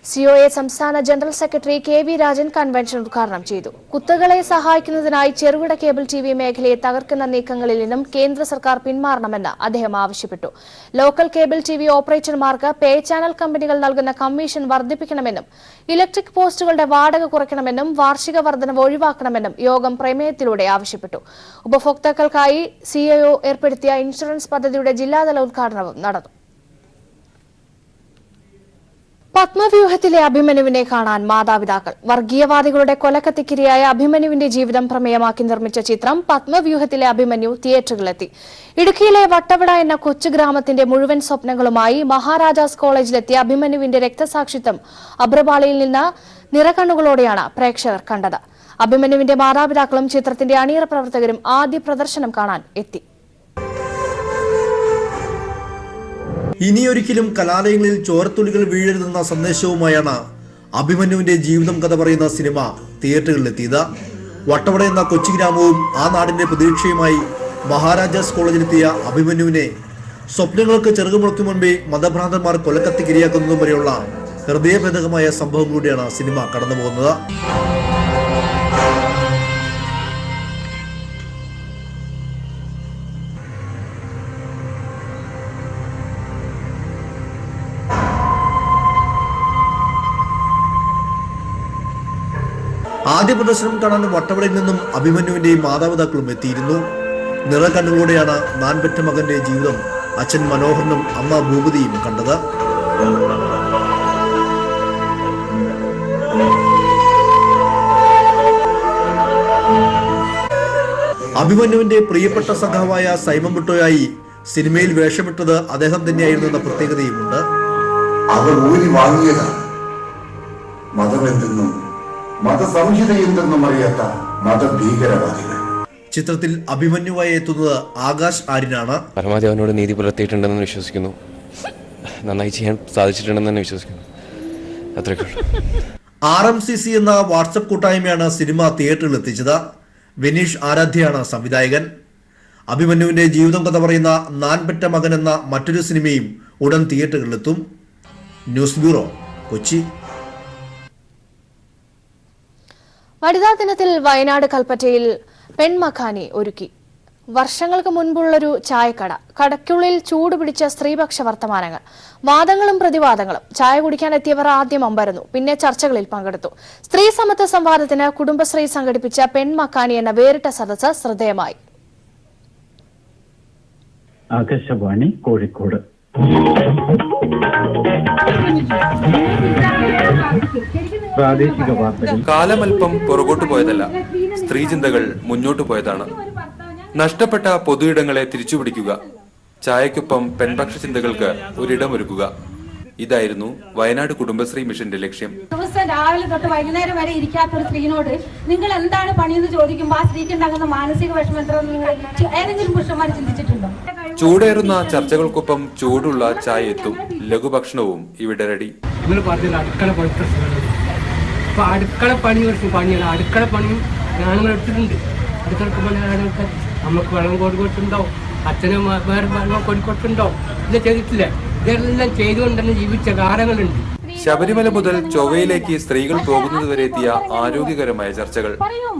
COA സംസ്ഥാന general secretary KV Rajan convention ഉദ്ഘാടനം ചെയ്തു. കുത്തകളെ സഹായിക്കുന്നതിനായി ചെറുകിട കേബിൾ TV മേഖലയെ തകർക്കുന്ന നീക്കങ്ങളിൽ നിന്നും കേന്ദ്ര സർക്കാർ പിന്മാറണമെന്ന് അദ്ദേഹം ആവശ്യപ്പെട്ടു. ലോക്കൽ കേബിൾ TV ഓപ്പറേറ്റർമാർക്ക് പേ ചാനൽ കമ്പനികൾ നൽകുന്ന കമ്മീഷൻ വർദ്ധിപ്പിക്കണമെന്നും ഇലക്ട്രിക് പോസ്റ്റുകളുടെ വാടക കുറയ്ക്കണമെന്നും വാർഷിക വർധനവ് ഒഴിവാക്കണമെന്നും യോഗം പ്രമേയത്തിലൂടെ ആവശ്യപ്പെട്ടു. ഉപഭോക്താക്കൾക്കായി CIO ഏർപ്പെടുത്തിയ ഇൻഷുറൻസ് പദ്ധതിയുടെ ജില്ലാതല ഉദ്ഘാടനവും നടന്നു. പത്മവ്യൂഹത്തിലെ അഭിമന്യുവിനെ കാണാൻ മാതാപിതാക്കൾ. വർഗീയവാദികളുടെ കൊലക്കത്തിക്കിരയായ അഭിമന്യുവിന്റെ ജീവിതം പ്രമേയമാക്കി നിർമ്മിച്ച ചിത്രം പത്മവ്യൂഹത്തിലെ അഭിമന്യു തിയേറ്ററുകളിലെത്തി. ഇടുക്കിയിലെ വട്ടവട എന്ന കൊച്ചു ഗ്രാമത്തിന്റെ മുഴുവൻ സ്വപ്നങ്ങളുമായി മഹാരാജാസ് കോളേജിലെത്തിയ അഭിമന്യുവിന്റെ രക്തസാക്ഷിത്വം അബ്രപാളിയിൽ നിന്ന് നിറകണ്ണുകളോടെയാണ് പ്രേക്ഷകർ കണ്ടത്. അഭിമന്യുവിന്റെ മാതാപിതാക്കളും ചിത്രത്തിന്റെ അണിയറ പ്രവർത്തകരും ആദ്യ പ്രദർശനം കാണാൻ എത്തി. ഇനിയൊരിക്കലും കലാലയങ്ങളിൽ ചോരത്തുള്ളികൾ വീഴരുതെന്ന സന്ദേശവുമായാണ് അഭിമന്യുവിന്റെ ജീവിതം കഥ പറയുന്ന സിനിമ തിയേറ്ററുകളിലെത്തിയത്. വട്ടവട എന്ന കൊച്ചി ഗ്രാമവും ആ നാടിന്റെ പ്രതീക്ഷയുമായി മഹാരാജാസ് കോളേജിലെത്തിയ അഭിമന്യുവിനെ സ്വപ്നങ്ങൾക്ക് ചെറുകുമുളയ്ക്കും മുൻപേ മതഭ്രാന്തന്മാർ കൊലക്കത്തിക്കിരയാക്കുന്നതും വരെയുള്ള ഹൃദയഭേദകമായ സംഭവങ്ങളിലൂടെയാണ് സിനിമ കടന്നുപോകുന്നത്. ആദ്യ പ്രദർശനം കാണാൻ വട്ടവടയിൽ നിന്നും അഭിമന്യുവിന്റെയും മാതാപിതാക്കളും എത്തിയിരുന്നു. നിറകണ്ണുകളോടെയാണ് നാൻ പെറ്റ മകന്റെ ജീവിതം അച്ഛൻ മനോഹരനും അമ്മ ഭൂപതിയും കണ്ടത്. അഭിമന്യുവിന്റെ പ്രിയപ്പെട്ട സഖാവായ സൈമൺ ബുട്ടോയായി സിനിമയിൽ വേഷമിട്ടത് അദ്ദേഹം തന്നെയായിരുന്നു എന്ന പ്രത്യേകതയുമുണ്ട്. അവർ ഊരി വാങ്ങിയതാണ് മതമെന്തെന്നും മതസംഹിത എന്തെന്നും അറിയാത്ത മതഭീകരവാദികൾ. ചിത്രത്തിൽ അഭിമന്യുവായി എത്തുന്നത് ആകാശ് ആര്യനാണ്. പരമാവധി അവനോട് നീതി പുലർത്തിയിട്ടുണ്ടെന്ന് വിശ്വസിക്കുന്നു. നന്നായി ചെയ്യാൻ സാധിച്ചിട്ടുണ്ടെന്ന് തന്നെ വിശ്വസിക്കുന്നു. RMCC എന്ന വാട്സപ്പ് കൂട്ടായ്മയാണ് സിനിമ തിയേറ്ററിൽ എത്തിച്ചത്. വിനീഷ് ആരാധ്യയാണ് സംവിധായകൻ. അഭിമന്യുവിന്റെ ജീവിതം കഥ പറയുന്ന നാൻ പെറ്റ മകൻ എന്ന മറ്റൊരു സിനിമയും ഉടൻ തിയേറ്ററുകളിലെത്തും. News bureau, Kochi. വനിതാ ദിനത്തിൽ വയനാട് കൽപ്പറ്റയിൽ പെൺമഖാനി ഒരുക്കി. വർഷങ്ങൾക്ക് മുൻപുള്ളൊരു ചായക്കട. കടയ്ക്കുള്ളിൽ ചൂടുപിടിച്ച സ്ത്രീപക്ഷ വർത്തമാനങ്ങൾ, വാദങ്ങളും പ്രതിവാദങ്ങളും. ചായ കുടിക്കാനെത്തിയവർ ആദ്യം അമ്പരന്നു, പിന്നെ ചർച്ചകളിൽ പങ്കെടുത്തു. സ്ത്രീ സമത്വ സംവാദത്തിന് കുടുംബശ്രീ സംഘടിപ്പിച്ച പെൺമക്കാനി എന്ന വേറിട്ട സദസ്സ് ശ്രദ്ധേയമായി. ആകാശവാണി കോഴിക്കോട്. പ്രാദേശിക വാർത്തകൾ. കാലമൽപ്പം പുറകോട്ടു പോയതല്ല, സ്ത്രീചിന്തകൾ മുന്നോട്ടു പോയതാണ്. നഷ്ടപ്പെട്ട പൊതുയിടങ്ങളെ തിരിച്ചുപിടിക്കുക, ചായക്കൊപ്പം പെൺപക്ഷ ചിന്തകൾക്ക് ഒരിടമൊരുക്കുക. ഇതായിരുന്നു വയനാട് കുടുംബശ്രീ മിഷന്റെ ലക്ഷ്യം. ദിവസം രാവിലെ തൊട്ട് വൈകുന്നേരം വരെ ഇരിക്കാത്ത ഒരു സ്ത്രീനോട് നിങ്ങൾ എന്താണ് പണിയെന്ന് ചോദിക്കുമ്പോൾ ആ സ്ത്രീക്ക് ഉണ്ടാകുന്ന മാനസിക വിഷമം നിങ്ങൾ ഏതെങ്കിലും പുരുഷന്മാർ ചിന്തിച്ചിട്ടുണ്ടോ? ചൂടേറുന്ന ചർച്ചകൾക്കൊപ്പം ചൂടുള്ള ചായ എത്തും. ലഘുഭക്ഷണവും ഇവിടെ റെഡി. അടുക്കള പണി പണിയല്ല, അടുക്കള പണിയും ഞാനിങ്ങനെ എടുത്തിട്ടുണ്ട്. അടുക്കളക്ക് പണി നമുക്ക് വെള്ളം കൊടുത്തിട്ടുണ്ടാവും, അച്ഛനും വേറെ വെള്ളം കൊടുത്തിട്ടുണ്ടാവും. ഇത് ചെയ്തിട്ടില്ല. ഇതെല്ലാം ചെയ്തുകൊണ്ട് തന്നെ ജീവിച്ച കാലങ്ങളുണ്ട്. ശബരിമല മുതൽ ചൊവ്വയിലേക്ക് സ്ത്രീകൾ പോകുന്നതുവരെ എത്തിയ ആരോഗ്യകരമായ ചർച്ചകൾ.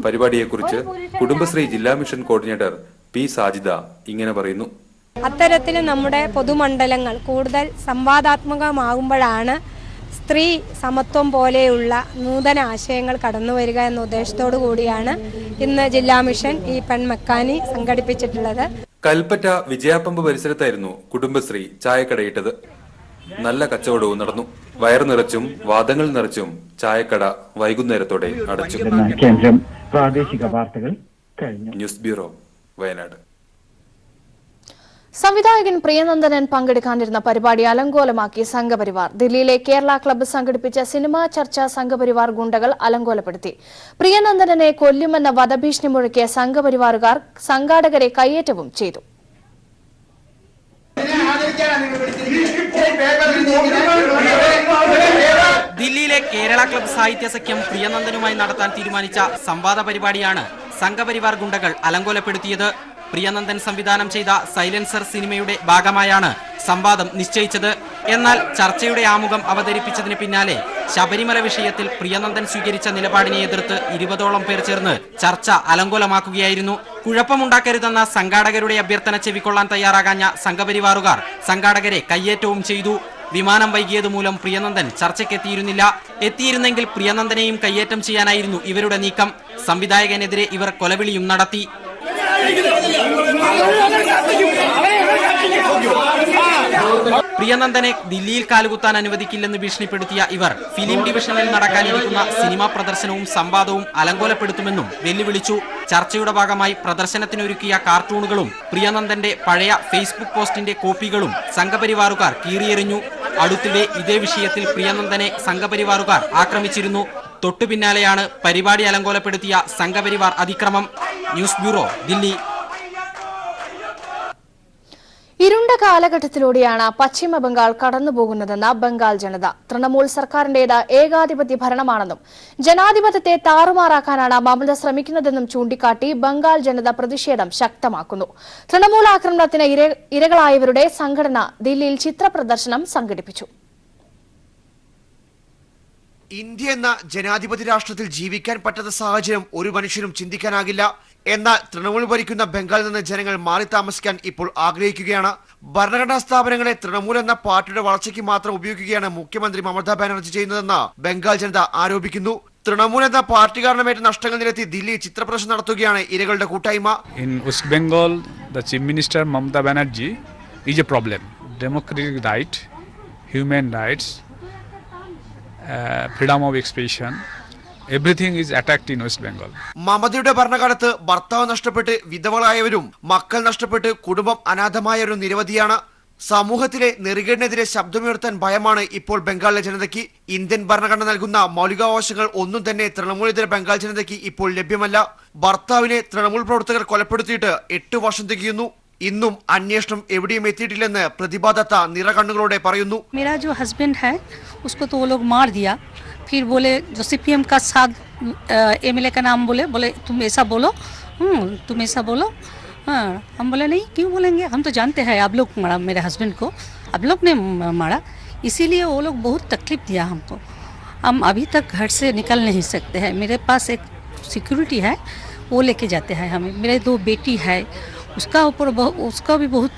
പരിപാടിയെക്കുറിച്ച് കുടുംബശ്രീ ജില്ലാ മിഷൻ കോർഡിനേറ്റർ പി സാജിദ ഇങ്ങനെ പറയുന്നു. അത്തരത്തിൽ നമ്മുടെ പൊതുമണ്ഡലങ്ങൾ കൂടുതൽ സംവാദാത്മകമാകുമ്പോഴാണ് സ്ത്രീ സമത്വം പോലെയുള്ള നൂതന ആശയങ്ങൾ കടന്നു വരിക എന്ന ഉദ്ദേശത്തോടു കൂടിയാണ് ഇന്ന് ജില്ലാ മിഷൻ ഈ പെൺമക്കാനി സംഘടിപ്പിച്ചിട്ടുള്ളത്. കൽപ്പറ്റ വിജയാപ്പമ്പ് പരിസരത്തായിരുന്നു കുടുംബശ്രീ ചായക്കടയിട്ടത്. നല്ല കച്ചവടവും നടന്നു. വയറു നിറച്ചും വാദങ്ങൾ നിറച്ചും ചായക്കട വൈകുന്നേരത്തോടെ അടച്ചു. കേന്ദ്രം പ്രാദേശിക വാർത്തകൾ കഴിഞ്ഞു. News bureau, Wayanad. സംവിധായകൻ പ്രിയനന്ദനൻ പങ്കെടുക്കാനിരുന്ന പരിപാടി അലങ്കോലമാക്കി സംഘപരിവാർ. ദില്ലിയിലെ കേരള ക്ലബ്ബ് സംഘടിപ്പിച്ച സിനിമാ ചർച്ച സംഘപരിവാർ ഗുണ്ടകൾ അലങ്കോലപ്പെടുത്തി. പ്രിയനന്ദനനെ കൊല്ലുമെന്ന വധഭീഷണി മുഴക്കിയ സംഘപരിവാറുകാർ സംഘാടകരെ കയ്യേറ്റവും ചെയ്തു. ദില്ലിയിലെ കേരള ക്ലബ്ബ് സാഹിത്യ സഖ്യം പ്രിയനന്ദനുമായി നടത്താൻ തീരുമാനിച്ച സംവാദ പരിപാടിയാണ് സംഘപരിവാർ ഗുണ്ടകൾ അലങ്കോലപ്പെടുത്തിയത്. പ്രിയനന്ദൻ സംവിധാനം ചെയ്ത സൈലൻസർ സിനിമയുടെ ഭാഗമായാണ് സംവാദം നിശ്ചയിച്ചത്. എന്നാൽ ചർച്ചയുടെ ആമുഖം അവതരിപ്പിച്ചതിന് പിന്നാലെ ശബരിമല വിഷയത്തിൽ പ്രിയനന്ദൻ സ്വീകരിച്ച നിലപാടിനെ എതിർത്ത് 20ഓളം പേർ ചേർന്ന് ചർച്ച അലങ്കോലമാക്കുകയായിരുന്നു. കുഴപ്പമുണ്ടാക്കരുതെന്ന സംഘാടകരുടെ അഭ്യർത്ഥന ചെവിക്കൊള്ളാൻ തയ്യാറാകാഞ്ഞ സംഘപരിവാറുകാർ സംഘാടകരെ കയ്യേറ്റവും ചെയ്തു. വിമാനം വൈകിയതുമൂലം പ്രിയനന്ദൻ ചർച്ചയ്ക്കെത്തിയിരുന്നില്ല. എത്തിയിരുന്നെങ്കിൽ പ്രിയനന്ദനെയും കയ്യേറ്റം ചെയ്യാനായിരുന്നു ഇവരുടെ നീക്കം. സംവിധായകനെതിരെ ഇവർ കൊലവിളിയും നടത്തി. പ്രിയനന്ദനെ ദില്ലിയിൽ കാലുകുത്താൻ അനുവദിക്കില്ലെന്ന് ഭീഷണിപ്പെടുത്തിയ ഇവർ ഫിലിം ഡിവിഷനിൽ നടക്കാനിരിക്കുന്ന സിനിമാ പ്രദർശനവും സംവാദവും അലങ്കോലപ്പെടുത്തുമെന്നും വെല്ലുവിളിച്ചു. ചർച്ചയുടെ ഭാഗമായി പ്രദർശനത്തിനൊരുക്കിയ കാർട്ടൂണുകളും പ്രിയനന്ദന്റെ പഴയ ഫേസ്ബുക്ക് പോസ്റ്റിന്റെ കോപ്പികളും സംഘപരിവാറുകാർ കീറിയെറിഞ്ഞു. അടുത്തിടെ ഇതേ വിഷയത്തിൽ പ്രിയനന്ദനെ സംഘപരിവാറുകാർ ആക്രമിച്ചിരുന്നു. തൊട്ടു പിന്നാലെയാണ് പരിപാടി അലങ്കോലപ്പെടുത്തിയ സംഘപരിവാർ അതിക്രമം. News bureau, Delhi. ഇരുണ്ട കാലഘട്ടത്തിലൂടെയാണ് പശ്ചിമ ബംഗാൾ കടന്നുപോകുന്നതെന്ന ബംഗാൾ ജനത. തൃണമൂൽ സർക്കാരിന്റേത് ഏകാധിപത്യ ഭരണമാണെന്നും ജനാധിപത്യത്തെ താറുമാറാക്കാനാണ് മമത ശ്രമിക്കുന്നതെന്നും ചൂണ്ടിക്കാട്ടി ബംഗാൾ ജനത പ്രതിഷേധം ശക്തമാക്കുന്നു. തൃണമൂൽ ആക്രമണത്തിന് ഇരകളായവരുടെ സംഘടന ദില്ലിയിൽ ചിത്രപ്രദർശനം സംഘടിപ്പിച്ചു. ഇന്ത്യ എന്ന ജനാധിപത്യ രാഷ്ട്രത്തിൽ ജീവിക്കാൻ പറ്റാത്ത സാഹചര്യം ഒരു മനുഷ്യനും ചിന്തിക്കാനാകില്ല. എന്നാൽ തൃണമൂൽ ഭരിക്കുന്ന ബംഗാളിൽ നിന്ന് ജനങ്ങൾ മാറി താമസിക്കാൻ ഇപ്പോൾ ആഗ്രഹിക്കുകയാണ്. ഭരണഘടനാ സ്ഥാപനങ്ങളെ തൃണമൂൽ എന്ന പാർട്ടിയുടെ വളർച്ചയ്ക്ക് മാത്രം ഉപയോഗിക്കുകയാണ് മുഖ്യമന്ത്രി മമതാ ബാനർജി ചെയ്യുന്നതെന്ന് ബംഗാൾ ജനത ആരോപിക്കുന്നു. തൃണമൂൽ എന്ന പാർട്ടി കാരണമേറ്റ നഷ്ടങ്ങൾ നിരത്തി ദില്ലി ചിത്രപ്രദർശനം നടത്തുകയാണ് ഇരകളുടെ കൂട്ടായ്മ. In West Bengal, the Chief Minister Mamata Banerjee is a problem. Democratic right, human rights, freedom of expression, everything is attacked in West Bengal. മമതയുടെ ഭരണകാലത്ത് ഭർത്താവ് നഷ്ടപ്പെട്ട് വിധവകളായവരും മക്കൾ നഷ്ടപ്പെട്ട് കുടുംബം അനാഥമായവരും നിരവധിയാണ്. സമൂഹത്തിലെ നെറുകേടിനെതിരെ ശബ്ദമുയർത്താൻ ഭയമാണ് ഇപ്പോൾ ബംഗാളിലെ ജനതയ്ക്ക്. ഇന്ത്യൻ ഭരണഘടന നൽകുന്ന മൗലികാവകാശങ്ങൾ ഒന്നും തന്നെ തൃണമൂലിതര ബംഗാൾ ജനതയ്ക്ക് ഇപ്പോൾ ലഭ്യമല്ല. ഭർത്താവിനെ തൃണമൂൽ പ്രവർത്തകർ കൊലപ്പെടുത്തിയിട്ട് 8 വർഷം തികയുന്നു. ഇന്നും അന്വേഷണം എവിടെയും എത്തിയിട്ടില്ലെന്ന് പ്രതിഭാദത്ത നിറകണ്ണുകളോടെ പറയുന്നു. मेरा जो हस्बैंड है उसको तो वो लोग मार दिया, फिर बोले जो सीपीएम का साथ एमएलए का नाम बोले तुम ऐसा बोलो, तुम ऐसा बोलो. हाँ, हम बोले नहीं, क्यों बोलेंगे, हम तो जानते हैं आप लोग मारा मेरे हस्बैंड को, आप लोग ने मारा, इसीलिए वो लोग बहुत तकलीफ दिया हमको. हम अभी तक घर से निकल नहीं सकते हैं. मेरे पास एक सिक्योरिटी है, वो लेके जाते हैं हमें. मेरे 2 बेटी है, उसका भी बहुत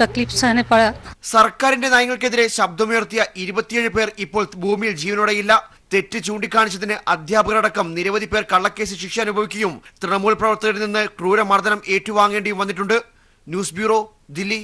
तकलीफ सहने पड़ा. സർക്കാരിന്റെ നയങ്ങൾക്കെതിരെ ശബ്ദമുയർത്തിയ 27 പേർ ഇപ്പോൾ ഭൂമിയിൽ ജീവനോടെയില്ല. തെറ്റ് ചൂണ്ടിക്കാണിച്ചതിന് അധ്യാപകരടക്കം നിരവധി പേർ കള്ളക്കേസ് ശിക്ഷ അനുഭവിക്കുകയും തൃണമൂൽ പ്രവർത്തകരിൽ നിന്ന് ക്രൂരമർദ്ദനം ഏറ്റുവാങ്ങേണ്ടിയും വന്നിട്ടുണ്ട്. News bureau, Delhi.